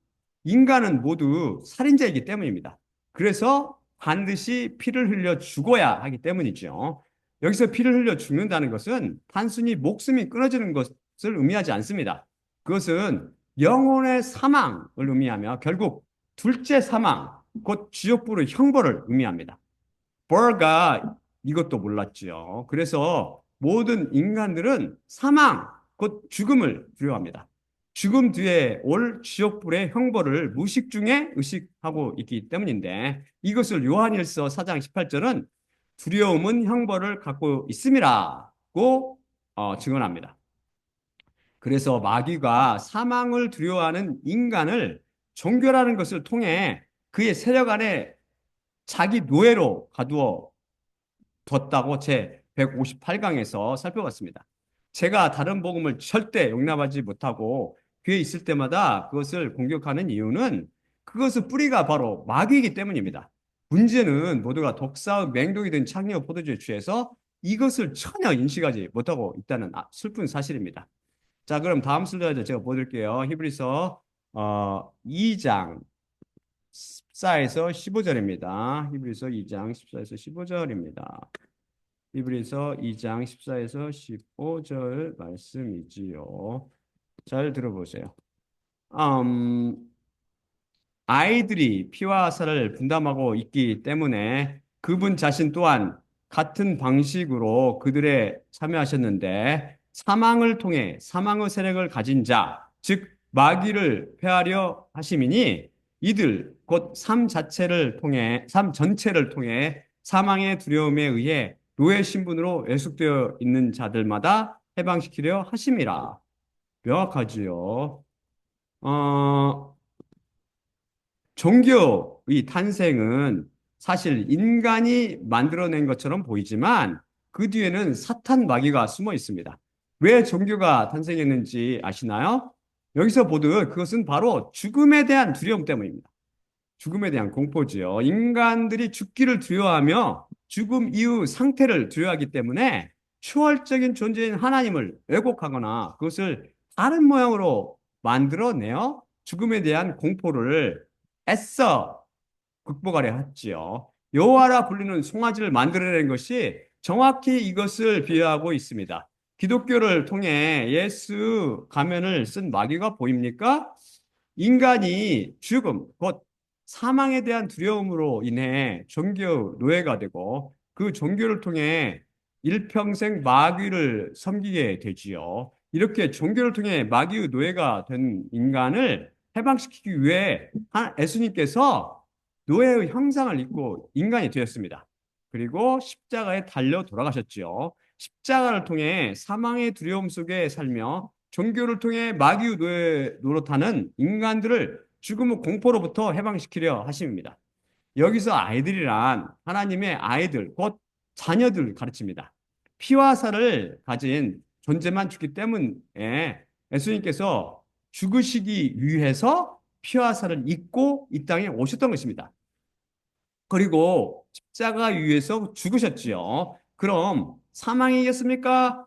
인간은 모두 살인자이기 때문입니다. 그래서 반드시 피를 흘려 죽어야 하기 때문이죠. 여기서 피를 흘려 죽는다는 것은 단순히 목숨이 끊어지는 것을 의미하지 않습니다. 그것은 영혼의 사망을 의미하며 결국 둘째 사망, 곧 지옥불의 형벌을 의미합니다. 버가 이것도 몰랐지요. 그래서 모든 인간들은 사망, 곧 죽음을 두려워합니다. 죽음 뒤에 올 지옥불의 형벌을 무식 중에 의식하고 있기 때문인데 이것을 요한일서 4장 18절은 두려움은 형벌을 갖고 있음이라고 증언합니다. 그래서 마귀가 사망을 두려워하는 인간을 종교라는 것을 통해 그의 세력 안에 자기 노예로 가두어 뒀다고 제 158강에서 살펴봤습니다. 제가 다른 복음을 절대 용납하지 못하고 교회에 있을 때마다 그것을 공격하는 이유는 그것의 뿌리가 바로 마귀이기 때문입니다. 문제는 모두가 독사의 맹독이 된 창녀 포도주에 취해서 이것을 전혀 인식하지 못하고 있다는 슬픈 사실입니다. 자, 그럼 다음 슬라이드 제가 보여드릴게요. 히브리서 2장 14에서 15절입니다. 히브리서 2장 14에서 15절입니다. 히브리서 2장 14에서 15절 말씀이지요. 잘 들어보세요. 음, 아이들이 피와 살을 분담하고 있기 때문에 그분 자신 또한 같은 방식으로 그들에 참여하셨는데 사망을 통해 사망의 세력을 가진 자, 즉 마귀를 폐하려 하심이니 이들 곧 삶 전체를 통해 사망의 두려움에 의해 노예 신분으로 애숙되어 있는 자들마다 해방시키려 하심이라. 명확하지요. 어, 종교의 탄생은 사실 인간이 만들어낸 것처럼 보이지만 그 뒤에는 사탄 마귀가 숨어 있습니다. 왜 종교가 탄생했는지 아시나요? 여기서 보듯 그것은 바로 죽음에 대한 두려움 때문입니다. 죽음에 대한 공포지요. 인간들이 죽기를 두려워하며 죽음 이후 상태를 두려워하기 때문에 초월적인 존재인 하나님을 왜곡하거나 그것을 다른 모양으로 만들어내어 죽음에 대한 공포를 애써 극복하려 했지요. 여호와라 불리는 송아지를 만들어낸 것이 정확히 이것을 비유하고 있습니다. 기독교를 통해 예수 가면을 쓴 마귀가 보입니까? 인간이 죽음, 곧 사망에 대한 두려움으로 인해 종교 노예가 되고 그 종교를 통해 일평생 마귀를 섬기게 되지요. 이렇게 종교를 통해 마귀의 노예가 된 인간을 해방시키기 위해 예수님께서 노예의 형상을 입고 인간이 되었습니다. 그리고 십자가에 달려 돌아가셨지요. 십자가를 통해 사망의 두려움 속에 살며 종교를 통해 마귀의 노예 노릇하는 인간들을 죽음의 공포로부터 해방시키려 하심입니다. 여기서 아이들이란 하나님의 아이들, 곧 자녀들 가르칩니다. 피와 살을 가진 존재만 죽기 때문에 예수님께서 죽으시기 위해서 피와 살을 입고 이 땅에 오셨던 것입니다. 그리고 십자가 위에서 죽으셨지요. 그럼 사망이 이겼습니까?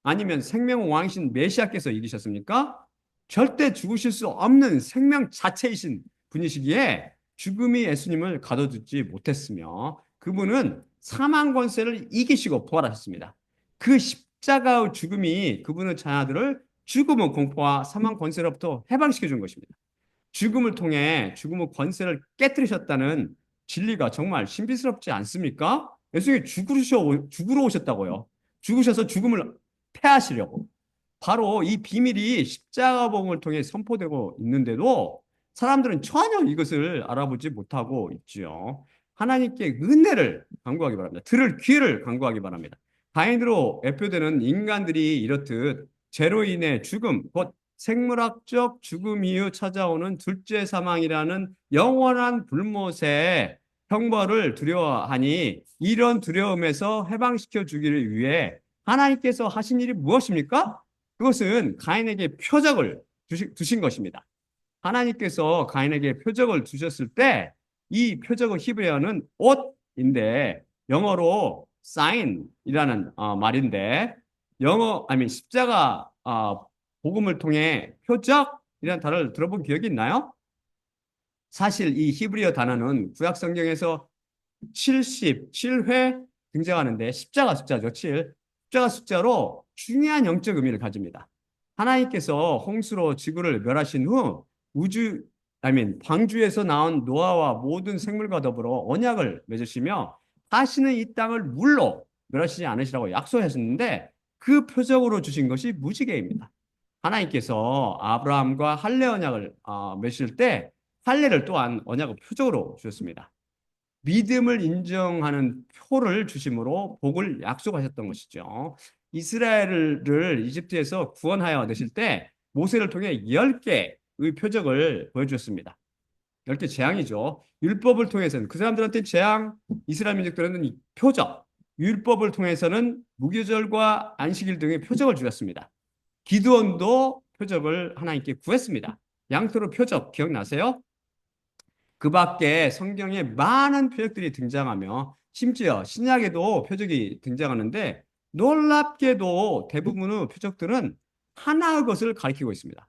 아니면 생명 왕이신 메시아께서 이기셨습니까? 절대 죽으실 수 없는 생명 자체이신 분이시기에 죽음이 예수님을 가둬두지 못했으며 그분은 사망 권세를 이기시고 부활하셨습니다. 그 십자가의 죽음이 그분의 자녀들을 죽음의 공포와 사망 권세로부터 해방시켜 준 것입니다. 죽음을 통해 죽음의 권세를 깨뜨리셨다는 진리가 정말 신비스럽지 않습니까? 예수님이 죽으러 오셨다고요. 죽으셔서 죽음을 패하시려고. 바로 이 비밀이 십자가봉을 통해 선포되고 있는데도 사람들은 전혀 이것을 알아보지 못하고 있지요. 하나님께 은혜를 간구하기 바랍니다. 들을 귀를 간구하기 바랍니다. 가인으로 대표되는 인간들이 이렇듯 죄로 인해 죽음, 곧 생물학적 죽음 이후 찾아오는 둘째 사망이라는 영원한 불못의 형벌을 두려워하니 이런 두려움에서 해방시켜 주기를 위해 하나님께서 하신 일이 무엇입니까? 그것은 가인에게 표적을 두신 것입니다. 하나님께서 가인에게 표적을 주셨을 때 이 표적의 히브리어는 옷인데 영어로 sign이라는 말인데 십자가 복음을 통해 표적이라는 단어를 들어본 기억이 있나요? 사실 이 히브리어 단어는 구약 성경에서 77회 등장하는데 십자가 숫자죠. 7. 십자가 숫자로 중요한 영적 의미를 가집니다. 하나님께서 홍수로 지구를 멸하신 후 광주에서 나온 노아와 모든 생물과 더불어 언약을 맺으시며 다시는 이 땅을 물로 멸하시지 않으시라고 약속하셨는데 그 표적으로 주신 것이 무지개입니다. 하나님께서 아브라함과 할례 언약을 맺으실 때 할례를 또한 언약의 표적으로 주셨습니다. 믿음을 인정하는 표를 주심으로 복을 약속하셨던 것이죠. 이스라엘을 이집트에서 구원하여 내실 때 모세를 통해 10개의 표적을 보여주셨습니다. 10개 재앙이죠. 율법을 통해서는 그 사람들한테 재앙, 이스라엘 민족들은 이 표적, 율법을 통해서는 무교절과 안식일 등의 표적을 주셨습니다. 기드온도 표적을 하나님께 구했습니다. 양토로 표적 기억나세요? 그 밖에 성경에 많은 표적들이 등장하며 심지어 신약에도 표적이 등장하는데 놀랍게도 대부분의 표적들은 하나의 것을 가리키고 있습니다.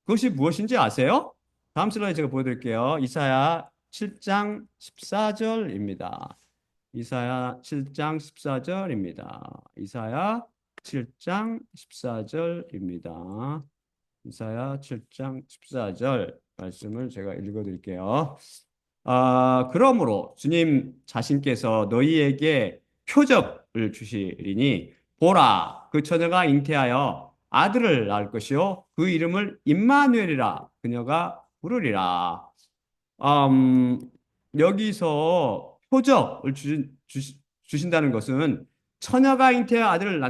그것이 무엇인지 아세요? 다음 슬라이드 제가 보여드릴게요. 이사야 7장 14절입니다. 이사야 7장 14절입니다. 이사야 7장 14절입니다. 이사야 7장 14절 말씀을 제가 읽어드릴게요. 그러므로 주님 자신께서 너희에게 표적을 주시리니 보라 그 처녀가 잉태하여 아들을 낳을 것이요 그 이름을 임마누엘이라 그녀가 부르리라. 음, 여기서 표적을 주신다는 것은 처녀가 잉태하여 아들을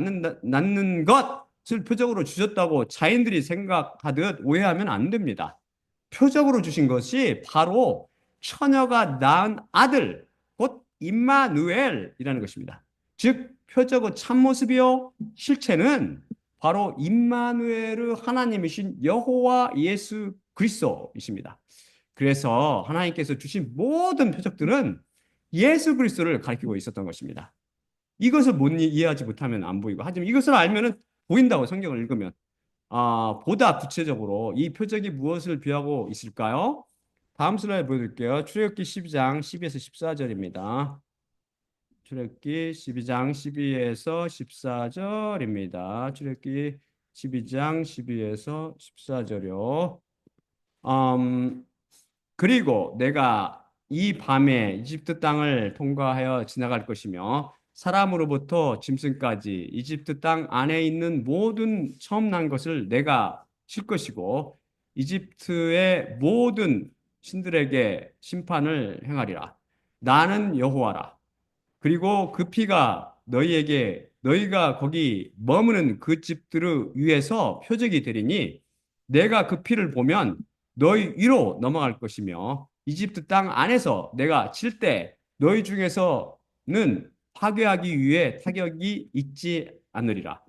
낳는 것을 표적으로 주셨다고 자인들이 생각하듯 오해하면 안 됩니다. 표적으로 주신 것이 바로 처녀가 낳은 아들, 곧 임마누엘이라는 것입니다. 즉 표적의 참모습이요 실체는 바로 임마누엘의 하나님이신 여호와 예수 그리스도이십니다. 그래서 하나님께서 주신 모든 표적들은 예수 그리스도를 가리키고 있었던 것입니다. 이것을 못 이해하지 못하면 안 보이고, 하지만 이것을 알면은 보인다고 성경을 읽으면 보다 구체적으로 이 표적이 무엇을 비하고 있을까요? 다음 슬라이드 보여드릴게요. 출애굽기 12장 12에서 14절입니다. 출애굽기 12장 12에서 14절입니다. 출애굽기 12장 12에서 14절이요. 그리고 내가 이 밤에 이집트 땅을 통과하여 지나갈 것이며 사람으로부터 짐승까지 이집트 땅 안에 있는 모든 처음 난 것을 내가 칠 것이고 이집트의 모든 신들에게 심판을 행하리라. 나는 여호와라. 그리고 그 피가 너희가 거기 머무는 그 집들을 위해서 표적이 되리니 내가 그 피를 보면 너희 위로 넘어갈 것이며 이집트 땅 안에서 내가 칠 때 너희 중에서는 파괴하기 위해 타격이 있지 않으리라.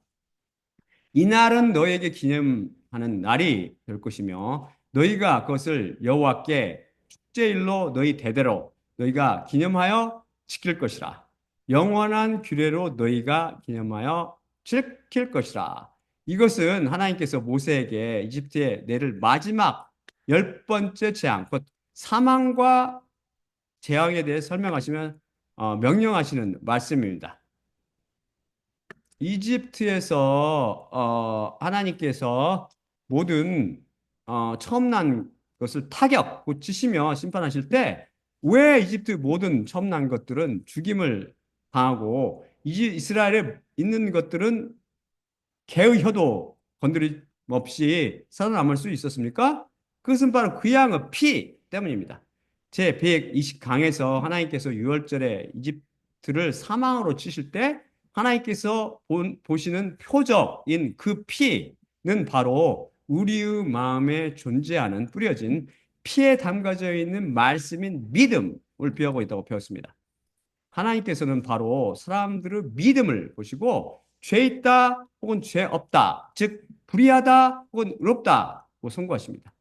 이날은 너희에게 기념하는 날이 될 것이며 너희가 그것을 여호와께 축제일로 너희 대대로 너희가 기념하여 지킬 것이라. 영원한 규례로 너희가 기념하여 지킬 것이라. 이것은 하나님께서 모세에게 이집트에 내릴 마지막 10번째 재앙, 곧 사망과 재앙에 대해 설명하시면 명령하시는 말씀입니다. 이집트에서 하나님께서 모든 처음 난 것을 타격, 곧 치시며 심판하실 때 왜 이집트 모든 처음 난 것들은 죽임을 당하고 이스라엘에 있는 것들은 개의 혀도 건드림 없이 살아남을 수 있었습니까? 그것은 바로 그 양의 피 때문입니다. 제 120강에서 하나님께서 6월절에 이집트를 사망으로 치실 때 하나님께서 보시는 표적인 그 피는 바로 우리의 마음에 존재하는 뿌려진 피에 담가져 있는 말씀인 믿음을 비하고 있다고 배웠습니다. 하나님께서는 바로 사람들의 믿음을 보시고 죄 있다 혹은 죄 없다, 즉 불의하다 혹은 의롭다고 선고하십니다.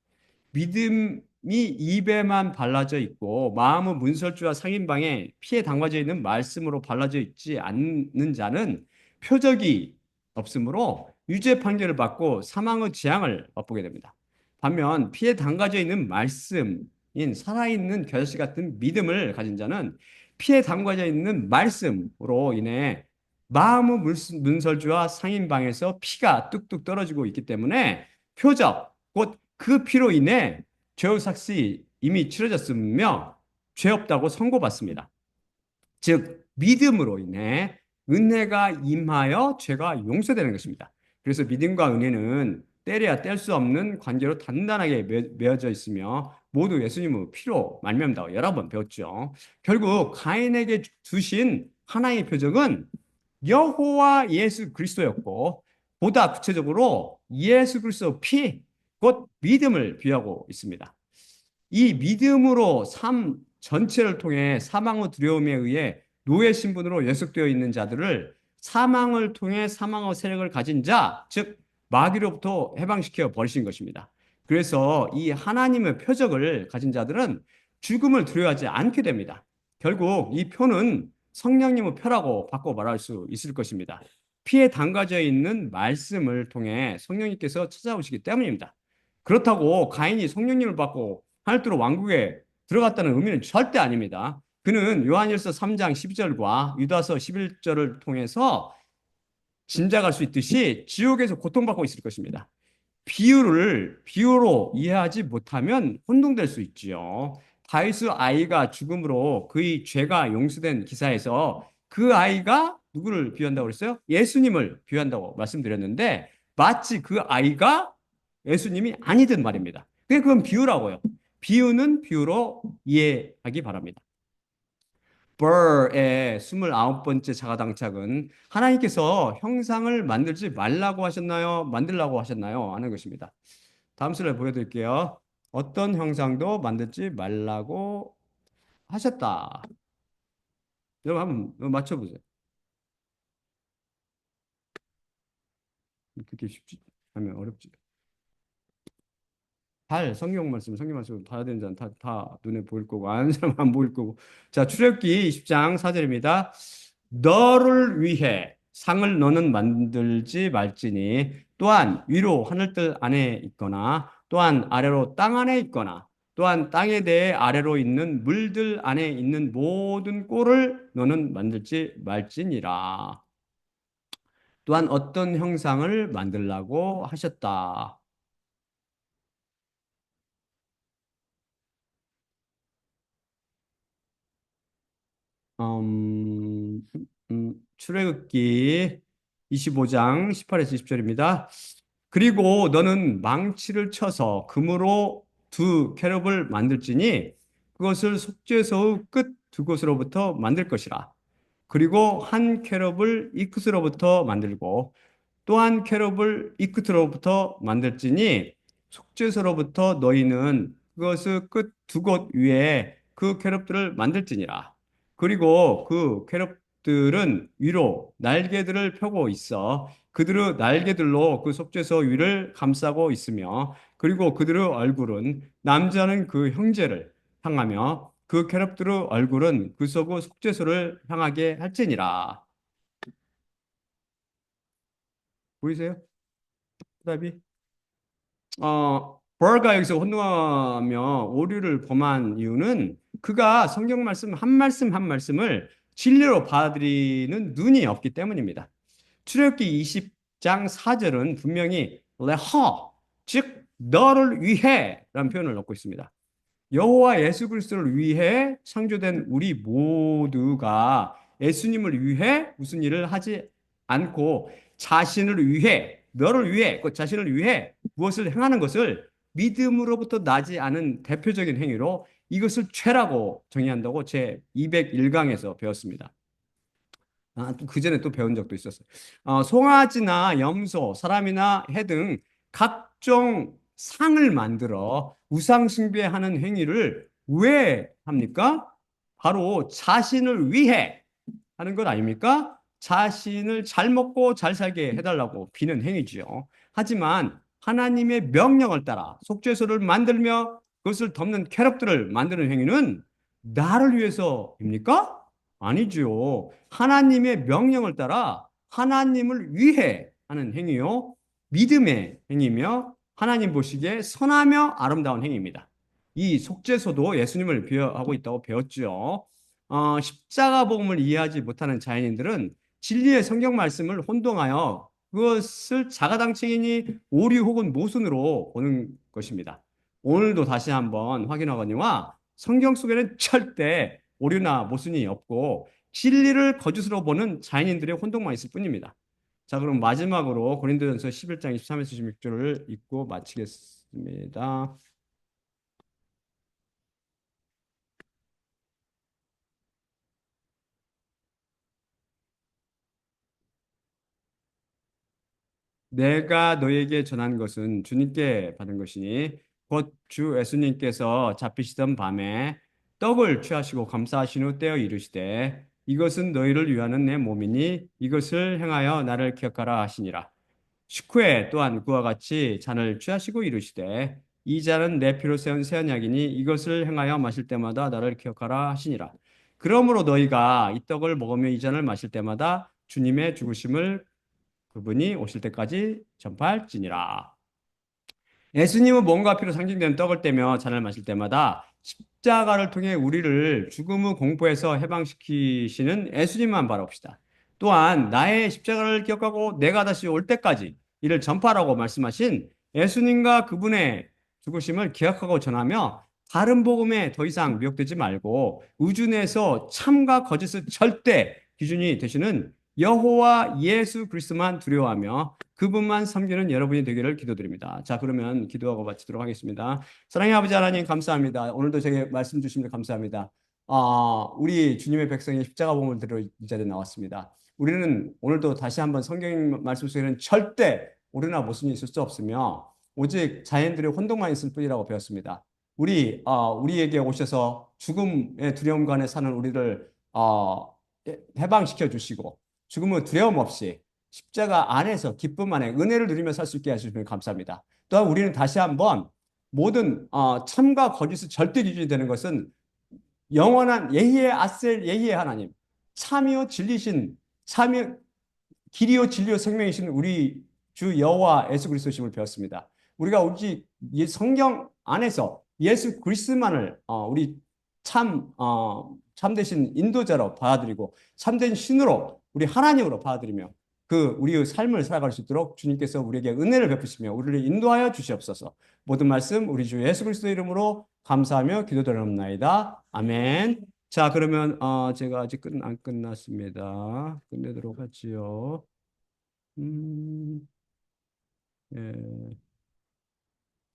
믿음이 입에만 발라져 있고 마음은 문설주와 상인방에 피에 담가져 있는 말씀으로 발라져 있지 않는 자는 표적이 없으므로 유죄 판결을 받고 사망의 재앙을 맛보게 됩니다. 반면 피에 담가져 있는 말씀인 살아있는 겨자씨 같은 믿음을 가진 자는 피에 담가져 있는 말씀으로 인해 마음의 문설주와 상인방에서 피가 뚝뚝 떨어지고 있기 때문에 표적, 곧 그 피로 인해 죄의 삭시 이미 치러졌으며 죄 없다고 선고받습니다. 즉 믿음으로 인해 은혜가 임하여 죄가 용서되는 것입니다. 그래서 믿음과 은혜는 때려야 뗄 수 없는 관계로 단단하게 맺어져 있으며 모두 예수님의 피로 말미암다고 여러 번 배웠죠. 결국 가인에게 주신 하나의 표적은 여호와 예수 그리스도였고 보다 구체적으로 예수 그리스도 피, 곧 믿음을 비하고 있습니다. 이 믿음으로 삶 전체를 통해 사망의 두려움에 의해 노예 신분으로 예속되어 있는 자들을 사망을 통해 사망의 세력을 가진 자, 즉 마귀로부터 해방시켜 버리신 것입니다. 그래서 이 하나님의 표적을 가진 자들은 죽음을 두려워하지 않게 됩니다. 결국 이 표는 성령님의 표라고 바꿔 말할 수 있을 것입니다. 피에 담가져 있는 말씀을 통해 성령님께서 찾아오시기 때문입니다. 그렇다고 가인이 성령님을 받고 하늘나라 왕국에 들어갔다는 의미는 절대 아닙니다. 그는 요한일서 3장 12절과 유다서 11절을 통해서 짐작할 수 있듯이 지옥에서 고통받고 있을 것입니다. 비유로 이해하지 못하면 혼동될 수 있지요. 다윗의 아이가 죽음으로 그의 죄가 용서된 기사에서 그 아이가 누구를 비유한다고 그랬어요? 예수님을 비유한다고 말씀드렸는데 마치 그 아이가 예수님이 아니든 말입니다. 그건 비유라고요. 비유는 비유로 이해하기 바랍니다. 벌의 29번째 자가당착은 하나님께서 형상을 만들지 말라고 하셨나요? 만들라고 하셨나요? 하는 것입니다. 다음 슬라이드 보여드릴게요. 어떤 형상도 만들지 말라고 하셨다. 여러분 한번 맞춰보세요. 그렇게 쉽지? 하면 어렵지? 성경 말씀, 성경 말씀 봐야 되는 자는 다 눈에 보일 거고, 아는 사람은 안 보일 거고. 자, 출애굽기 20장 4절입니다. 너를 위해 상을 너는 만들지 말지니, 또한 위로 하늘들 안에 있거나, 또한 아래로 땅 안에 있거나, 또한 땅에 대해 아래로 있는 물들 안에 있는 모든 꼴을 너는 만들지 말지니라. 또한 어떤 형상을 만들라고 하셨다. 출애굽기 25장 18에서 20절입니다. 그리고 너는 망치를 쳐서 금으로 두 캐rob을 만들지니 그것을 속죄소의 끝 두 곳으로부터 만들 것이라. 그리고 한 캐rob을 이 끝으로부터 만들고 또한 캐rob을 이 끝으로부터 만들지니 속죄소로부터 너희는 그것의 끝 두 곳 위에 그 캐rob들을 만들지니라. 그리고 그 캐rob들은 위로 날개들을 펴고 있어 그들의 날개들로 그 속죄소 위를 감싸고 있으며 그리고 그들의 얼굴은 남자는 그 형제를 향하며 그 캐rob들의 얼굴은 그 속의 속죄소를 향하게 할지니라. 보이세요? 답이? 벌가 여기서 혼동하며 오류를 범한 이유는 그가 성경 말씀 한 말씀 한 말씀을 진리로 받아들이는 눈이 없기 때문입니다. 출애굽기 20장 4절은 분명히 레허, 즉 너를 위해 라는 표현을 넣고 있습니다. 여호와 예수 그리스도를 위해 창조된 우리 모두가 예수님을 위해 무슨 일을 하지 않고 자신을 위해, 너를 위해, 그 자신을 위해 무엇을 행하는 것을 믿음으로부터 나지 않은 대표적인 행위로 이것을 죄라고 정의한다고 제 201강에서 배웠습니다. 그 전에 또 배운 적도 있었어요. 송아지나 염소, 사람이나 해 등 각종 상을 만들어 우상 숭배하는 행위를 왜 합니까? 바로 자신을 위해 하는 것 아닙니까? 자신을 잘 먹고 잘 살게 해달라고 비는 행위지요. 하지만 하나님의 명령을 따라 속죄소를 만들며 그것을 덮는 캐럿들을 만드는 행위는 나를 위해서입니까? 아니죠. 하나님의 명령을 따라 하나님을 위해 하는 행위요. 믿음의 행위며 하나님 보시기에 선하며 아름다운 행위입니다. 이 속죄소도 예수님을 비유하고 있다고 배웠죠. 십자가 복음을 이해하지 못하는 자연인들은 진리의 성경 말씀을 혼동하여 그것을 자가당착이니 오류 혹은 모순으로 보는 것입니다. 오늘도 다시 한번 확인하거니와 성경 속에는 절대 오류나 모순이 없고 진리를 거짓으로 보는 자연인들의 혼동만 있을 뿐입니다. 자, 그럼 마지막으로 고린도전서 11장 23에서 26절을 읽고 마치겠습니다. 내가 너에게 전한 것은 주님께 받은 것이니 곧 주 예수님께서 잡히시던 밤에 떡을 취하시고 감사하신 후 떼어 이르시되 이것은 너희를 위하는 내 몸이니 이것을 행하여 나를 기억하라 하시니라. 식후에 또한 그와 같이 잔을 취하시고 이르시되 이 잔은 내 피로 세운 새 언약이니 이것을 행하여 마실 때마다 나를 기억하라 하시니라. 그러므로 너희가 이 떡을 먹으며 이 잔을 마실 때마다 주님의 죽으심을 그분이 오실 때까지 전파할지니라. 예수님은 몸과 피로 상징되는 떡을 떼며 잔을 마실 때마다 십자가를 통해 우리를 죽음의 공포에서 해방시키시는 예수님만 바라봅시다. 또한 나의 십자가를 기억하고 내가 다시 올 때까지 이를 전파라고 말씀하신 예수님과 그분의 죽으심을 기억하고 전하며 다른 복음에 더 이상 미혹되지 말고 우주 내에서 참과 거짓의 절대 기준이 되시는 여호와 예수 그리스도만 두려워하며 그분만 섬기는 여러분이 되기를 기도드립니다. 자, 그러면 기도하고 마치도록 하겠습니다. 사랑의 아버지 하나님 감사합니다. 오늘도 제게 말씀 주시면 감사합니다. 우리 주님의 백성이 십자가 복음을 들어 이 자리에 나왔습니다. 우리는 오늘도 다시 한번 성경 말씀 속에는 절대 오류나 모순이 있을 수 없으며 오직 자연들의 혼동만 있을 뿐이라고 배웠습니다. 우리에게 오셔서 죽음의 두려움 간에 사는 우리를 해방시켜 주시고 죽음의 두려움 없이 십자가 안에서 기쁨 안에 은혜를 누리며 살 수 있게 하시면 감사합니다. 또한 우리는 다시 한번 모든 참과 거짓의 절대 기준이 되는 것은 영원한 예희의 아셀 예희의 하나님 참이요 진리신 참이 길이요 진리요 생명이신 우리 주 여호와 예수 그리스도심을 배웠습니다. 우리가 오직 이 성경 안에서 예수 그리스도만을 우리 참되신 인도자로 받아들이고 참된 신으로 우리 하나님으로 받아들이며 그 우리의 삶을 살아갈 수 있도록 주님께서 우리에게 은혜를 베푸시며 우리를 인도하여 주시옵소서. 모든 말씀 우리 주 예수 그리스도 이름으로 감사하며 기도드립니다. 아멘. 자, 그러면 제가 아직 안 끝났습니다. 끝내도록 하지요. 음, 예.